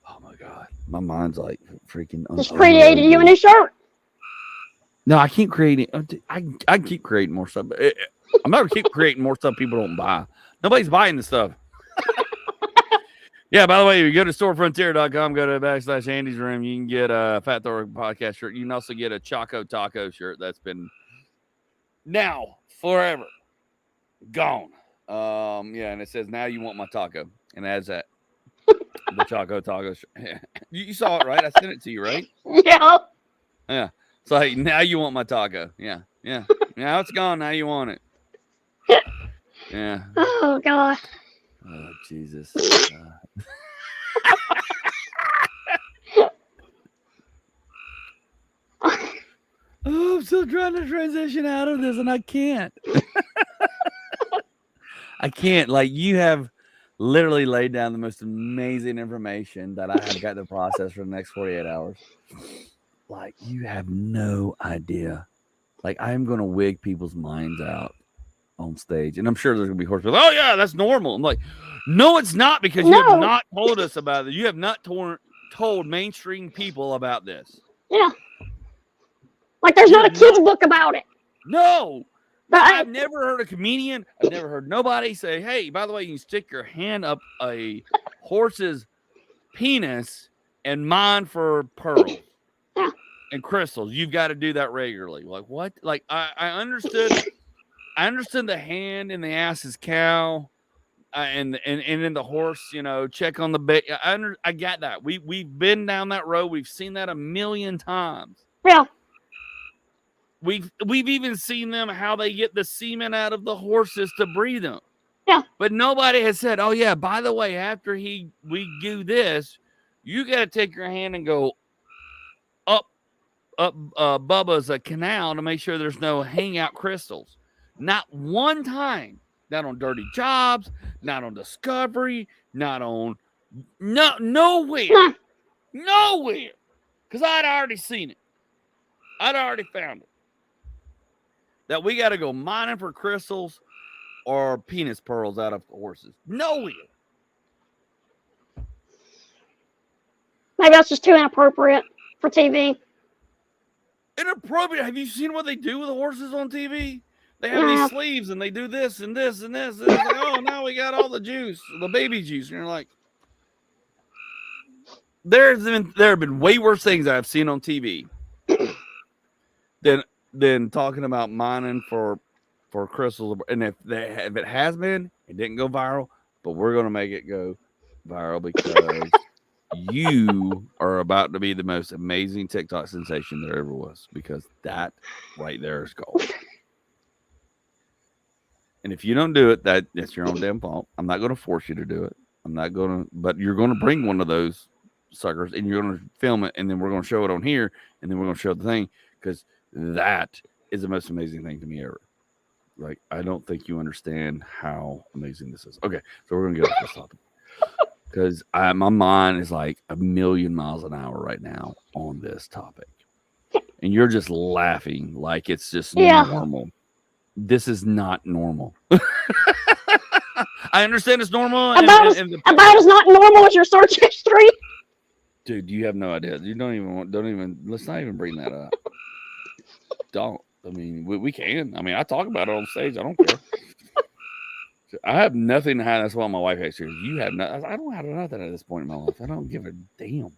Oh my God, my mind's like freaking. Just created you a new shirt. No, I can't create it. I keep creating more stuff. I'm not gonna keep creating more stuff people don't buy. Nobody's buying the stuff. Yeah, by the way, if you go to storefrontier.com, go to /Andy's Room, you can get a Fat Thor podcast shirt. You can also get a Choco Taco shirt that's been now forever gone. Yeah, and it says now you want my taco, and it adds that the Choco Taco shirt. You saw it, right? I sent it to you, right? Yeah. Yeah. It's like now you want my taco. Yeah. Now it's gone. Now you want it. Yeah. Oh God. Oh Jesus. Oh, I'm still trying to transition out of this, and I can't. I can't. Like you have literally laid down the most amazing information that I have got to process for the next 48 hours. Like you have no idea. Like I am going to wig people's minds out on stage, and I'm sure there's going to be horse people. Oh yeah, that's normal. I'm like, no, it's not because you have not told us about it. You have not told mainstream people about this. Yeah. Like there's not a kid's book about it. No. I've never heard a comedian. I've never heard nobody say, "Hey, by the way, you can stick your hand up a horse's penis and mine for pearls and crystals. You've got to do that regularly." Like what? Like I understood. I understood the hand in the ass is cow, and in the horse, you know, check on the bait. I got that. We've been down that road. We've seen that a million times. Yeah. We've even seen them how they get the semen out of the horses to breed them. Yeah. But nobody has said, "Oh yeah, by the way, after we do this, You got to take your hand and go up Bubba's canal to make sure there's no hangout crystals. Not one time. Not on Dirty Jobs. Not on Discovery. Not on nowhere. Nowhere. Because I'd already seen it. I'd already found it. That we got to go mining for crystals or penis pearls out of horses. Nowhere. Maybe that's just too inappropriate for TV. Inappropriate. Have you seen what they do with the horses on TV? They have these sleeves and they do this and this and this. And it's like, oh, now we got all the juice, the baby juice. And you're like, there have been way worse things I've seen on TV than talking about mining for crystals. And if it has been, it didn't go viral, but we're going to make it go viral because you are about to be the most amazing TikTok sensation there ever was, because that right there is gold. And if you don't do it, that's your own damn fault. I'm not going to force you to do it. I'm not going to, but you're going to bring one of those suckers and you're going to film it, and then we're going to show it on here, and then we're going to show the thing, because that is the most amazing thing to me ever. Like, I don't think you understand how amazing this is. Okay, so we're going to get off this topic, because my mind is like a million miles an hour right now on this topic, and you're just laughing like it's just normal. This is not normal. I understand it's normal. About as not normal as your search history. Dude, you have no idea. You don't even. Let's not even bring that up. Don't. I mean, we can. I mean, I talk about it on stage. I don't care. I have nothing to hide. That's why my wife actually. You have nothing. I don't have nothing at this point in my life. I don't give a damn.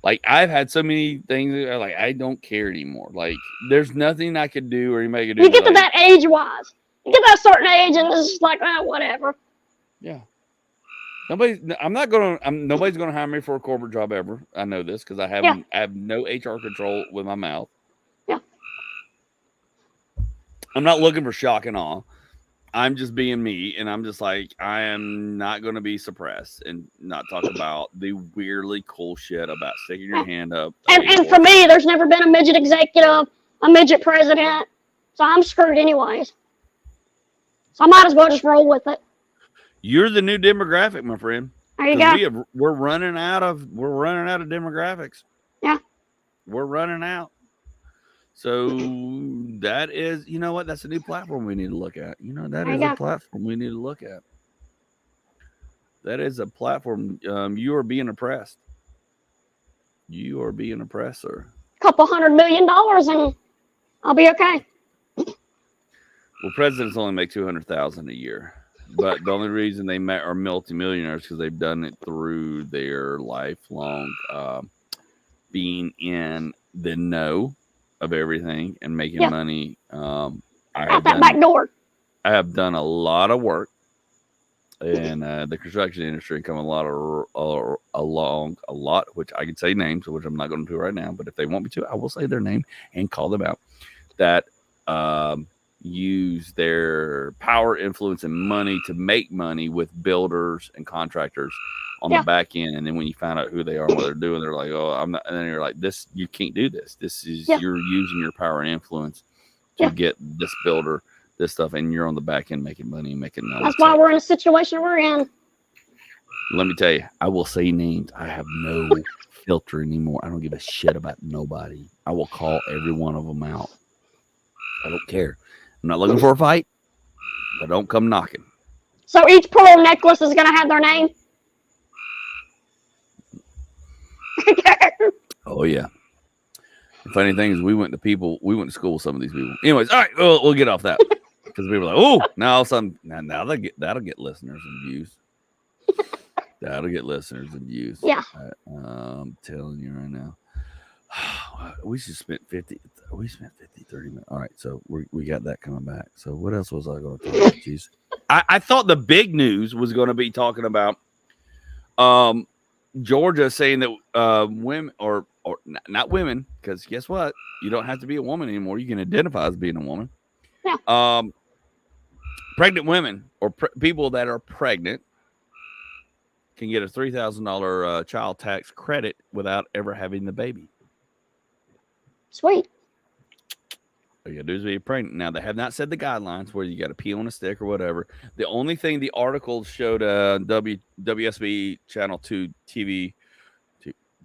Like, I've had so many things that like I don't care anymore. Like, there's nothing I could do or anybody could do. You get to that age-wise. You get that certain age, and it's just like, whatever. Yeah. Nobody's gonna hire me for a corporate job ever. I know this because I have no HR control with my mouth. Yeah. I'm not looking for shock and awe. I'm just being me, and I'm just like, I am not going to be suppressed and not talk about the weirdly cool shit about sticking your hand up. And for me, there's never been a midget executive, a midget president, so I'm screwed anyways. So I might as well just roll with it. You're the new demographic, my friend. There you go. We're running out of demographics. Yeah. We're running out. So that is, you know what? That's a new platform we need to look at. That is a platform we need to look at. That is a platform. You are being oppressed. You are being oppressed, sir. Couple $100 million and I'll be okay. Well, presidents only make $200,000 a year, but the only reason they are multimillionaires because they've done it through their lifelong being in the know of everything and making money. Out that back door. I have done a lot of work in the construction industry and come along a lot, which I can say names, which I'm not going to do right now, but if they want me to, I will say their name and call them out, that use their power, influence, and money to make money with builders and contractors on the back end. And then when you find out who they are and what they're doing, they're like, oh, I'm not. And then you're like, this, you can't do this. This is, you're using your power and influence to get this builder, this stuff. And you're on the back end making money and making money. That's why we're in a situation we're in. Let me tell you, I will say names. I have no filter anymore. I don't give a shit about nobody. I will call every one of them out. I don't care. I'm not looking for a fight, but don't come knocking. So each pearl necklace is going to have their name? Oh, yeah. The funny thing is we went to school with some of these people. Anyways, all right, we'll get off that. Because people are like, oh, now all of a sudden, now that'll get listeners and views. That'll get listeners and views. Yeah. I'm telling you right now. We spent 30 minutes. All right, so we got that coming back. So what else was I going to talk about? Jeez. I thought the big news was going to be talking about Georgia saying that women or not women, because guess what? You don't have to be a woman anymore. You can identify as being a woman. Yeah. Pregnant women or people that are pregnant can get a $3,000 child tax credit without ever having the baby. Sweet. All you gotta do is be pregnant. Now they have not said the guidelines where you got to pee on a stick or whatever. The only thing the article showed WSB Channel 2 TV,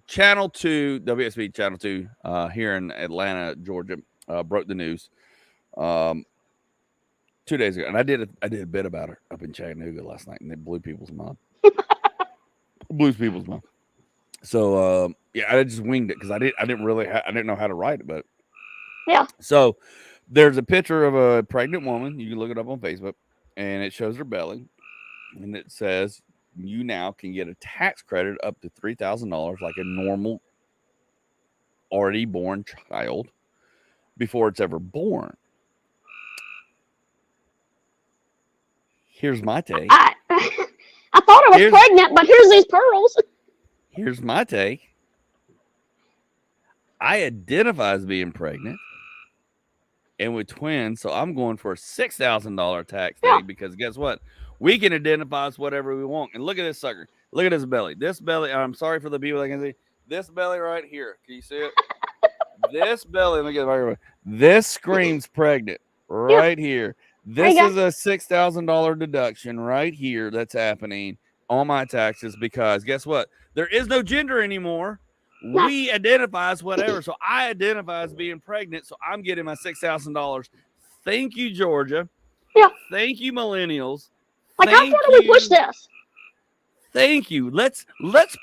Channel 2 WSB Channel 2 here in Atlanta, Georgia, broke the news 2 days ago, and I did a bit about her up in Chattanooga last night, and it blew people's mind. So yeah, I just winged it because I didn't know how to write it, but Yeah. so there's a picture of a pregnant woman. You can look it up on Facebook, and it shows her belly, and it says you now can get a tax credit up to $3,000 like a normal already born child before it's ever born. Here's my take. I thought I was pregnant, but here's these pearls. Here's my take. I identify as being pregnant and with twins, so I'm going for a $6,000 tax thing because guess what? We can identify as whatever we want. And look at this sucker. Look at this belly. This belly, I'm sorry for the people that can see. This belly right here. Can you see it? This belly, let me get it right. This screams pregnant right here. This is a $6,000 deduction right here that's happening on my taxes because guess what? There is no gender anymore. We identify as whatever. So I identify as being pregnant. So I'm getting my $6,000. Thank you, Georgia. Yeah. Thank you, millennials. Like, how far do we push this? Thank you. Let's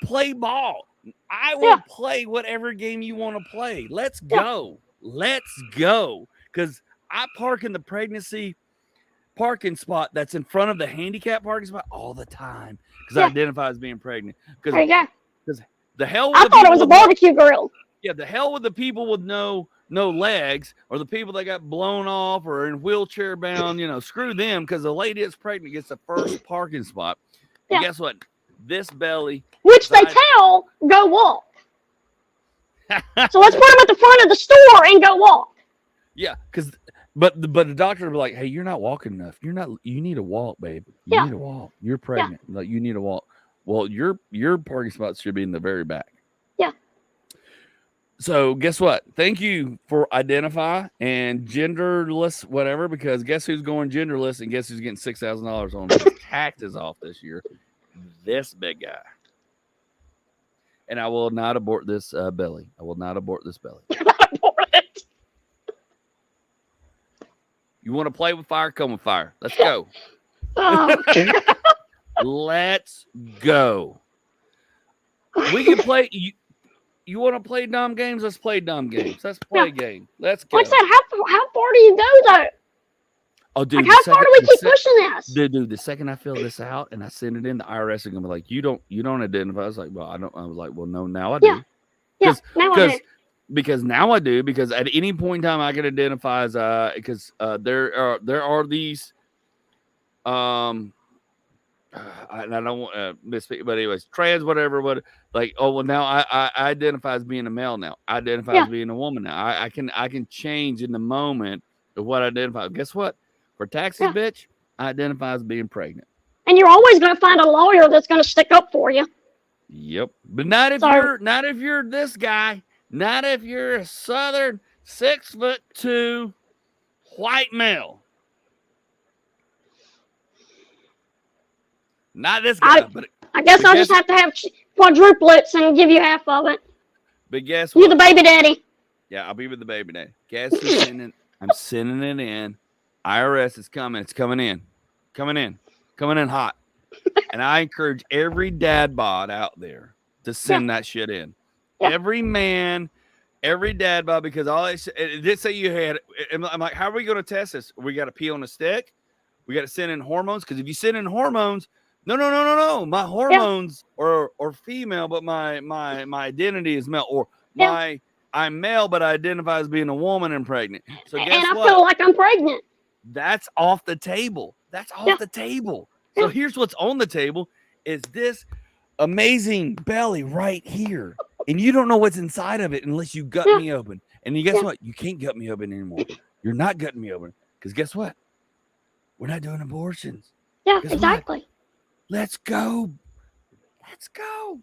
play ball. I will play whatever game you want to play. Let's go. Let's go. Because I park in the pregnancy parking spot that's in front of the handicap parking spot all the time because I identify as being pregnant. Because the hell with I thought it was a barbecue grill. Yeah, the hell with the people with no legs or the people that got blown off or in wheelchair bound, screw them because the lady that's pregnant gets the first parking spot. And guess what? This belly. Which they tell, go walk. So let's put them at the front of the store and go walk. Yeah, but the doctor will be like, hey, you're not walking enough. You need to walk, babe. You need to walk. You're pregnant. Like you need to walk. Well, your parking spots should be in the very back. Yeah. So guess what? Thank you for identify and genderless, whatever, because guess who's going genderless and guess who's getting $6,000 on his taxes off this year? This big guy. And I will not abort this belly. I will not abort this belly. Abort it. You want to play with fire? Come with fire. Let's go. Let's go. We can play. You want to play dumb games? Let's play dumb games. Let's play a game. Let's go. Like I said, how far do you go, though? Oh, dude. Like, how far do we keep pushing this? Dude, the second I fill this out and I send it in, the IRS is going to be like, you don't identify. I was like, well, I don't. I was like, well, no, now I do. Yeah, now I do. Because now I do. Because at any point in time, I can identify as because there are these and I don't want to misspeak, but anyways, trans, whatever, like, oh, well, now I identify as being a male now. I identify as being a woman now. I can change in the moment of what I identify. Guess what? For taxes, bitch, I identify as being pregnant. And you're always going to find a lawyer that's going to stick up for you. Yep. But not if you're this guy. Not if you're a Southern 6'2" white male. Not this guy, I guess I'll just have to have quadruplets and give you half of it. But guess what? You're the baby daddy. Yeah, I'll be with the baby daddy. Guess who's sending? I'm sending it in. IRS is coming. It's coming in. Coming in hot. And I encourage every dad bod out there to send that shit in. Yeah. Every man, every dad bod, because it did say you had. I'm like, how are we going to test this? We got to pee on a stick. We got to send in hormones, because if you send in hormones. No. My hormones are female, but my identity is male. Or I'm male, but I identify as being a woman and pregnant. So guess what? And I feel like I'm pregnant. That's off the table. That's off the table. So here's what's on the table is this amazing belly right here. And you don't know what's inside of it unless you gut me open. And you guess what? You can't gut me open anymore. You're not gutting me open. Because guess what? We're not doing abortions. Yeah, exactly. Let's go Let's go.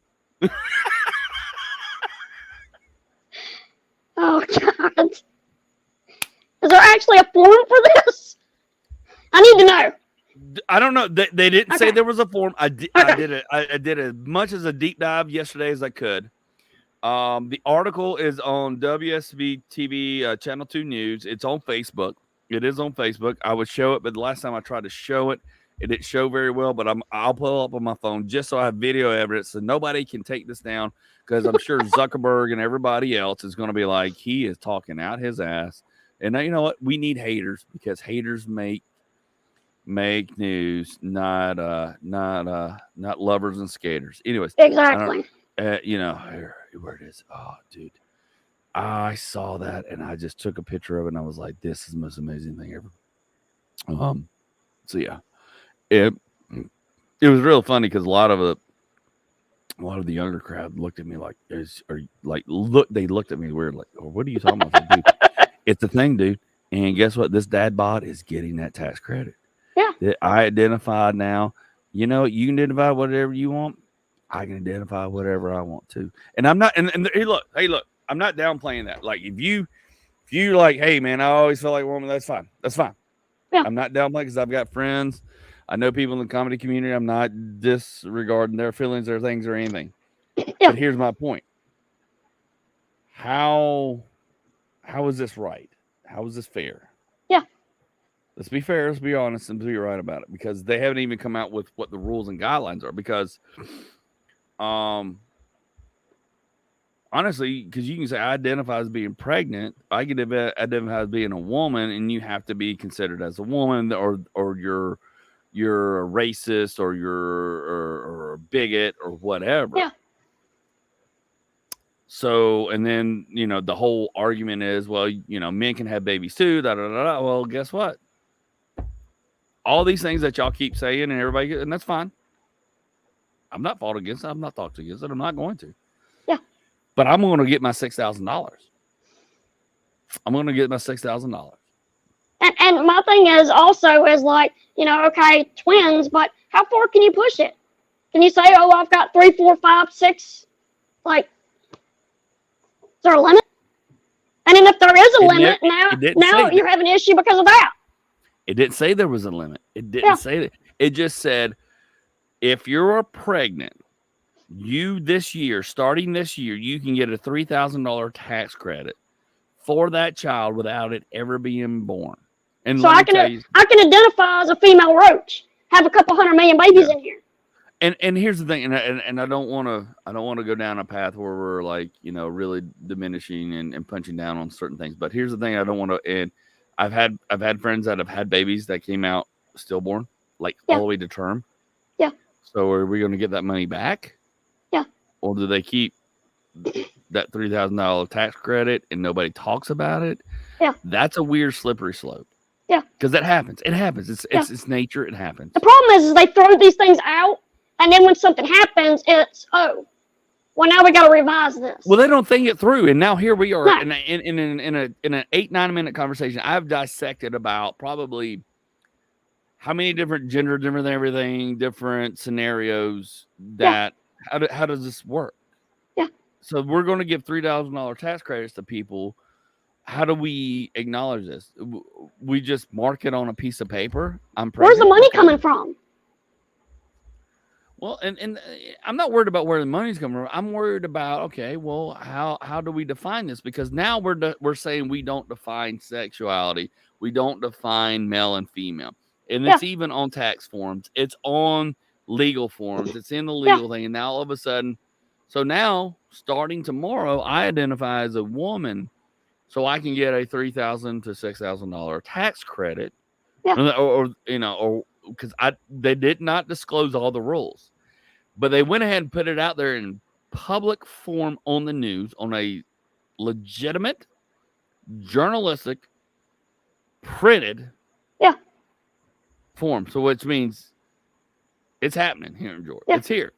Oh God. Is there actually a form for this? I need to know. I don't know. They didn't say Okay. there was a form. I Okay. did it. I did as much as a deep dive yesterday as I could. The article is on WSB TV Channel 2 News. It's on Facebook. It is on Facebook. I would show it, but the last time I tried to show it, it didn't show very well. But I'll pull it up on my phone just so I have video evidence, so nobody can take this down, because I'm sure Zuckerberg and everybody else is going to be like, he is talking out his ass. And now, you know what? We need haters, because haters make news, not lovers and skaters. Anyways, Exactly. where it is. Oh, dude, I saw that and I just took a picture of it and I was like, this is the most amazing thing ever. So yeah, it was real funny, because a lot of the younger crowd looked at me like, they looked at me weird, like, oh, what are you talking about? Like, dude, it's the thing, dude. And guess what? This dad bod is getting that tax credit. Yeah. That I identified now. You know, you can identify whatever you want. I can identify whatever I want to. And I'm not, and hey, look, I'm not downplaying that. Like, if you're like, hey man, I always feel like a woman, that's fine. That's fine. Yeah. I'm not downplaying, because I've got friends. I know people in the comedy community. I'm not disregarding their feelings, their things, or anything. Yeah. But here's my point. How is this right? How is this fair? Yeah. Let's be fair. Let's be honest and be right about it, because they haven't even come out with what the rules and guidelines are. Because, honestly, because you can say I identify as being pregnant, I can identify as being a woman, and you have to be considered as a woman, or you're a racist, or or a bigot, or whatever. Yeah. So, and then, the whole argument is, well, men can have babies too. Da, da, da, da. Well, guess what? All these things that y'all keep saying, and everybody, and that's fine. I'm not fought against it. I'm not talked against it. I'm not going to. Yeah. But I'm going to get my $6,000. I'm going to get my $6,000. And my thing is also is like, okay, twins, but how far can you push it? Can you say, oh, I've got 3, 4, 5, 6? Like, is there a limit? And then if there is a limit, now you're having an issue because of that. It didn't say there was a limit. It didn't say that. It just said, if you're pregnant, starting this year, you can get a $3,000 tax credit for that child without it ever being born. And so I can identify as a female roach, have a couple 100 million babies in here. And here's the thing, and I don't want to go down a path where we're like, really diminishing and punching down on certain things. But here's the thing, I don't want to. And I've had friends that have had babies that came out stillborn, like all the way to term. Yeah. So are we going to get that money back? Yeah. Or do they keep that $3,000 tax credit and nobody talks about it? Yeah. That's a weird slippery slope. Yeah. Because that happens. It happens. It's nature. It happens. The problem is they throw these things out, and then when something happens, it's, oh, well, now we got to revise this. Well, they don't think it through, and now here we are in an 8-9 minute conversation. I've dissected about probably how many different gender, different scenarios that how does this work? Yeah. So we're going to give $3,000 tax credits to people. How do we acknowledge this? We just mark it on a piece of paper. Where's the money coming from? Well, and I'm not worried about where the money's coming from. I'm worried about, okay, well, how do we define this? Because now we're saying we don't define sexuality. We don't define male and female. And it's even on tax forms. It's on legal forms. It's in the legal thing. And now all of a sudden, so now starting tomorrow, I identify as a woman, so I can get a $3,000 to $6,000 tax credit. Yeah. Or because they did not disclose all the rules, but they went ahead and put it out there in public form on the news, on a legitimate, journalistic, printed form. So which means it's happening here in Georgia. It's here.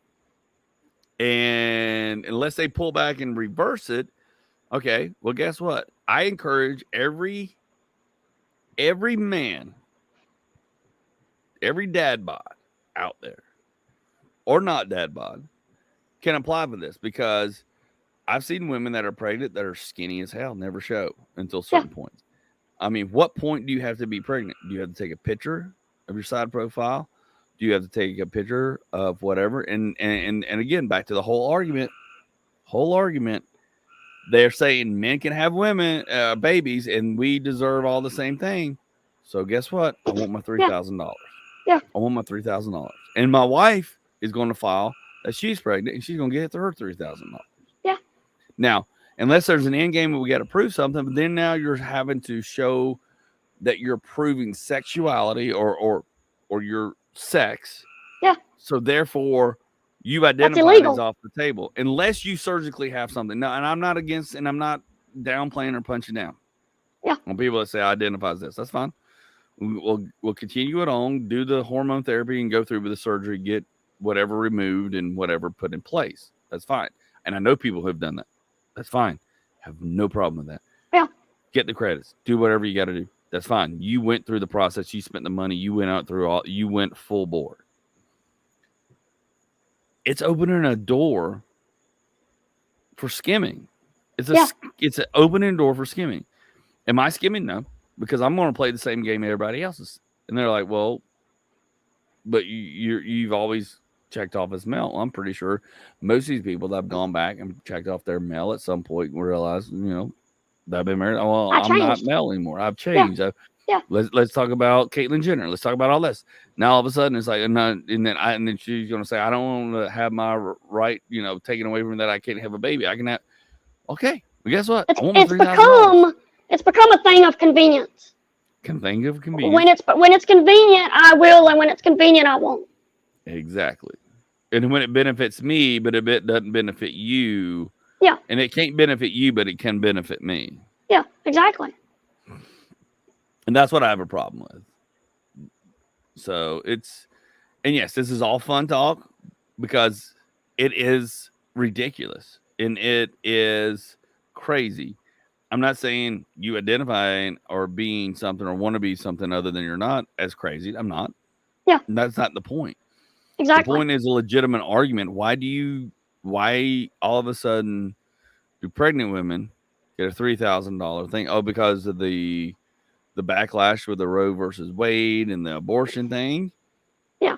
And unless they pull back and reverse it, okay, well, guess what? I encourage every man, every dad bod out there, or not dad bod, can apply for this because I've seen women that are pregnant that are skinny as hell, never show until Yeah. certain points. I mean, what point do you have to be pregnant? Do you have to take a picture of your side profile? Do you have to take a picture of whatever? And again, back to the whole argument. They're saying men can have women babies, and we deserve all the same thing. So guess what? I want my $3,000. Yeah. I want my $3,000, and my wife is going to file that she's pregnant, and she's going to get her $3,000. Yeah. Now, unless there's an end game where we got to prove something, but then now you're having to show that you're proving sexuality or your sex. Yeah. So therefore, you identify as off the table unless you surgically have something. No, and I'm not against, and I'm not downplaying or punching down. Yeah. On people that say I identify as this, that's fine. We'll continue it on, do the hormone therapy, and go through with the surgery, get whatever removed and whatever put in place. That's fine. And I know people who have done that. That's fine. Have no problem with that. Yeah. Get the credits. Do whatever you got to do. That's fine. You went through the process. You spent the money. You went out through all. You went full board. It's opening a door for skimming. It's an opening door for skimming. Am I skimming? No, because I'm going to play the same game everybody else is. And they're like, well, but you've always checked off as male. I'm pretty sure most of these people that have gone back and checked off their male at some point and realized, that I've been married. Well, I'm not male anymore. I've changed. Yeah. Let's talk about Caitlyn Jenner. Let's talk about all this. Now all of a sudden it's like, and then she's going to say, I don't want to have my right, taken away from me that I can't have a baby. I can have. Okay, well, guess what? It's become a thing of convenience. Thing of convenience. When it's convenient, I will, and when it's convenient, I won't. Exactly. And when it benefits me, but it doesn't benefit you. Yeah. And it can't benefit you, but it can benefit me. Yeah, exactly. And that's what I have a problem with. So and yes, this is all fun talk because it is ridiculous and it is crazy. I'm not saying you identifying or being something or want to be something other than you're not as crazy. I'm not. Yeah. And that's not the point. Exactly. The point is a legitimate argument. Why all of a sudden do pregnant women get a $3,000 thing? Oh, because of the backlash with the Roe versus Wade and the abortion thing. Yeah.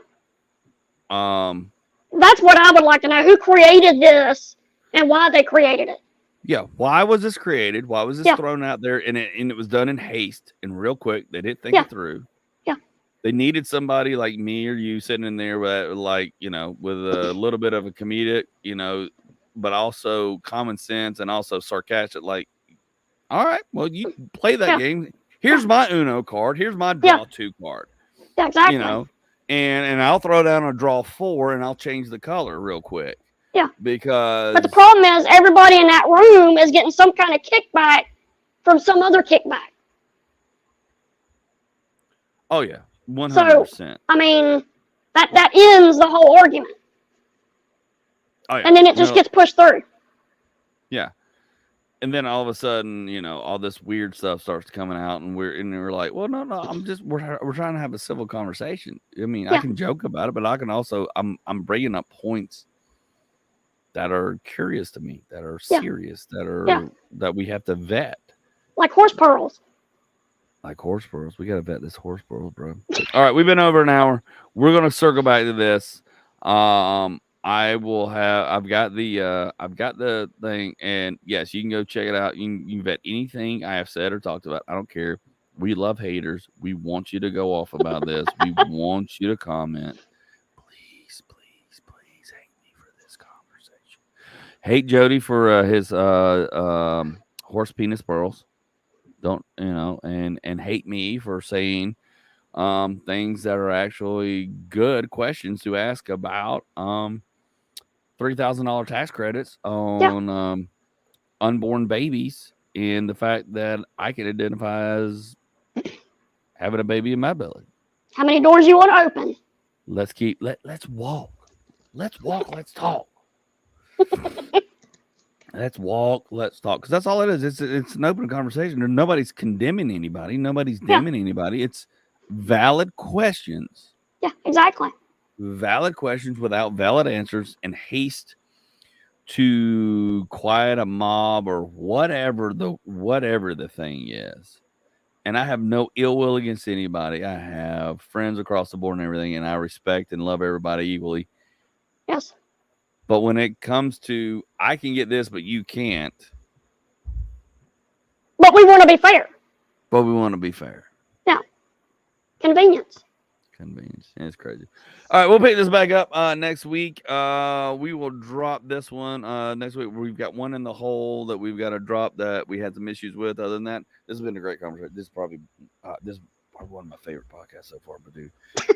That's what I would like to know. Who created this and why they created it? Yeah. Why was this created? Why was this thrown out there? And it was done in haste and real quick. They didn't think it through. Yeah. They needed somebody like me or you sitting in there with with a little bit of a comedic, but also common sense and also sarcastic. Like, all right, well, you play that game. Here's my Uno card. Here's my draw 2 card. Yeah, exactly. And I'll throw down a draw 4 and I'll change the color real quick. Yeah. Because. But the problem is everybody in that room is getting some kind of kickback from some other kickback. Oh yeah, 100%. So I mean, that ends the whole argument. Oh yeah. And then it just gets pushed through. Yeah. And then all of a sudden, all this weird stuff starts coming out, and we're like, well, no, we're trying to have a civil conversation. I mean, I can joke about it, but I can also, I'm bringing up points that are curious to me, that are serious, that we have to vet. Like horse pearls. We got to vet this horse pearl, bro. All right, we've been over an hour. We're gonna circle back to this. I've got the thing, and yes, you can go check it out. You can vet anything I have said or talked about. I don't care. We love haters. We want you to go off about this. We want you to comment. Please hate me for this conversation. Hate Jody for his horse penis pearls. Don't and hate me for saying things that are actually good questions to ask about $3,000 tax credits on unborn babies, and the fact that I can identify as having a baby in my belly. How many doors you want to open? Let's walk. Let's talk. Let's walk. Let's talk. Because that's all it is. It's an open conversation. Nobody's condemning anybody. Nobody's damning anybody. It's valid questions. Yeah, exactly. Valid questions without valid answers and haste to quiet a mob or whatever the thing is. And I have no ill will against anybody. I have friends across the board and everything, and I respect and love everybody equally. Yes. But when it comes to I can get this, but you can't. But we want to be fair. But we want to be fair. Yeah. Convenience. Yeah, it's crazy. All right, we'll pick this back up next week. We will drop this one next week. We've got one in the hole that we've got to drop that we had some issues with. Other than that, this has been a great conversation. This is probably one of my favorite podcasts so far. But dude,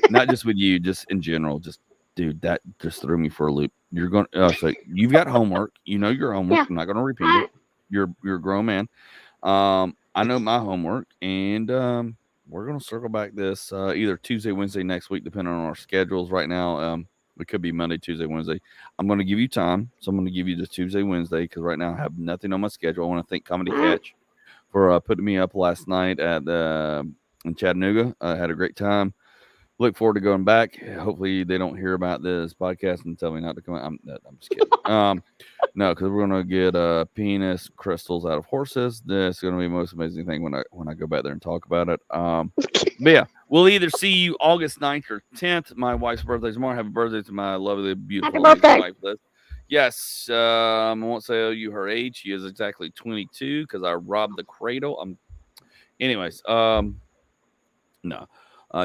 not just with you, just in general. Just dude, that just threw me for a loop. You're going. So you've got homework. You know your homework. Yeah. I'm not going to repeat it. You're a grown man. I know my homework, and we're going to circle back this either Tuesday, Wednesday next week, depending on our schedules. Right now, it could be Monday, Tuesday, Wednesday. I'm going to give you time, so I'm going to give you the Tuesday, Wednesday, because right now I have nothing on my schedule. I want to thank Comedy Catch for putting me up last night in Chattanooga. I had a great time. Look forward to going back. Hopefully they don't hear about this podcast and tell me not to come. I'm just kidding. No, because we're gonna get penis crystals out of horses. That's gonna be the most amazing thing when I go back there and talk about it. But yeah, we'll either see you August 9th or 10th. My wife's birthday tomorrow. Happy birthday to my lovely, beautiful wife, Liz. Yes, I won't say you her age. She is exactly 22 because I robbed the cradle. Anyways, no.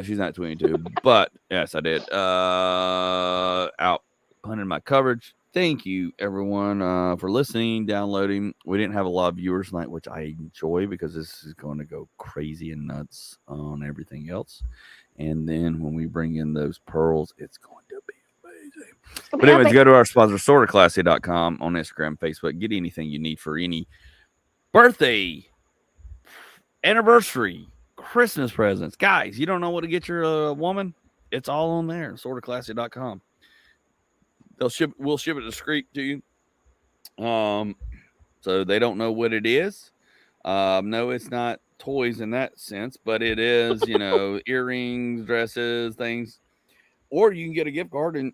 She's not 22, but yes, I did. Out punting my coverage. Thank you, everyone, for listening, downloading. We didn't have a lot of viewers tonight, which I enjoy because this is going to go crazy and nuts on everything else. And then when we bring in those pearls, it's going to be amazing. But anyways, go to our sponsor, sortaclassy.com on Instagram, Facebook. Get anything you need for any birthday, anniversary, Christmas presents. Guys, you don't know what to get your woman? It's all on there, sortaclassy.com. We'll ship it discreet to you. So they don't know what it is. No, it's not toys in that sense, but it is, earrings, dresses, things. Or you can get a gift card and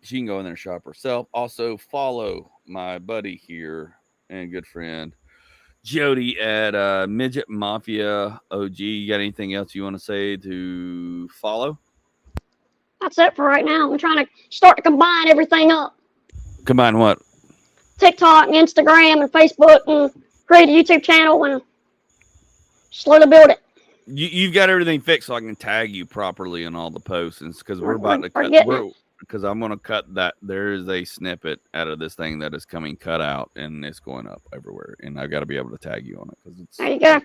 she can go in there and shop herself. Also, follow my buddy here and good friend Jody at Midget Mafia OG. You got anything else you want to say to follow? That's it for right now. I'm trying to start to combine everything up. Combine what? TikTok and Instagram and Facebook and create a YouTube channel and slowly build it. You've got everything fixed so I can tag you properly in all the posts because we're about to cut. Because I'm going to cut that. There is a snippet out of this thing that is coming cut out and it's going up everywhere. And I've got to be able to tag you on it because it's. There you go.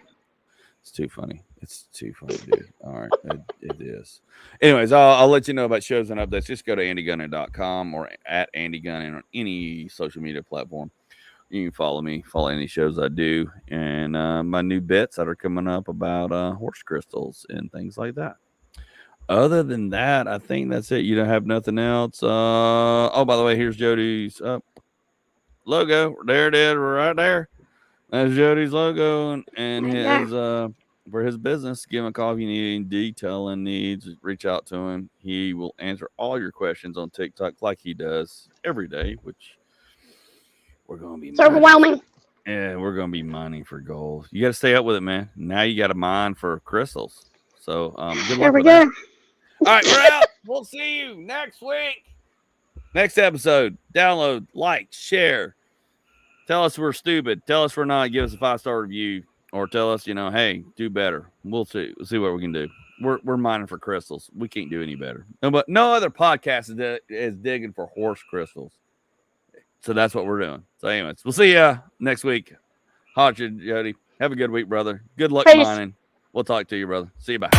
It's too funny. It's too funny, dude. All right. It is. Anyways, I'll let you know about shows and updates. Just go to andygunnin.com or at andygunnin on any social media platform. You can follow me, follow any shows I do, and my new bits that are coming up about horse crystals and things like that. Other than that, I think that's it. You don't have nothing else. Oh, by the way, here's Jody's logo. There it is, right there. That's Jody's logo and his for his business. Give him a call if you need any detailing needs. Reach out to him. He will answer all your questions on TikTok like he does every day, which we're going to be. It's overwhelming. Yeah, we're going to be mining for gold. You got to stay up with it, man. Now you got to mine for crystals. So good luck. There we go. All right, we're out. We'll see you next week. Next episode. Download, like, share. Tell us we're stupid. Tell us we're not. Give us a 5-star review, or tell us, hey, do better. We'll see. We'll see what we can do. We're mining for crystals. We can't do any better. But no other podcast is digging for horse crystals. So that's what we're doing. So, anyways, we'll see you next week. Hot Jody. Have a good week, brother. Good luck mining. We'll talk to you, brother. See you. Bye.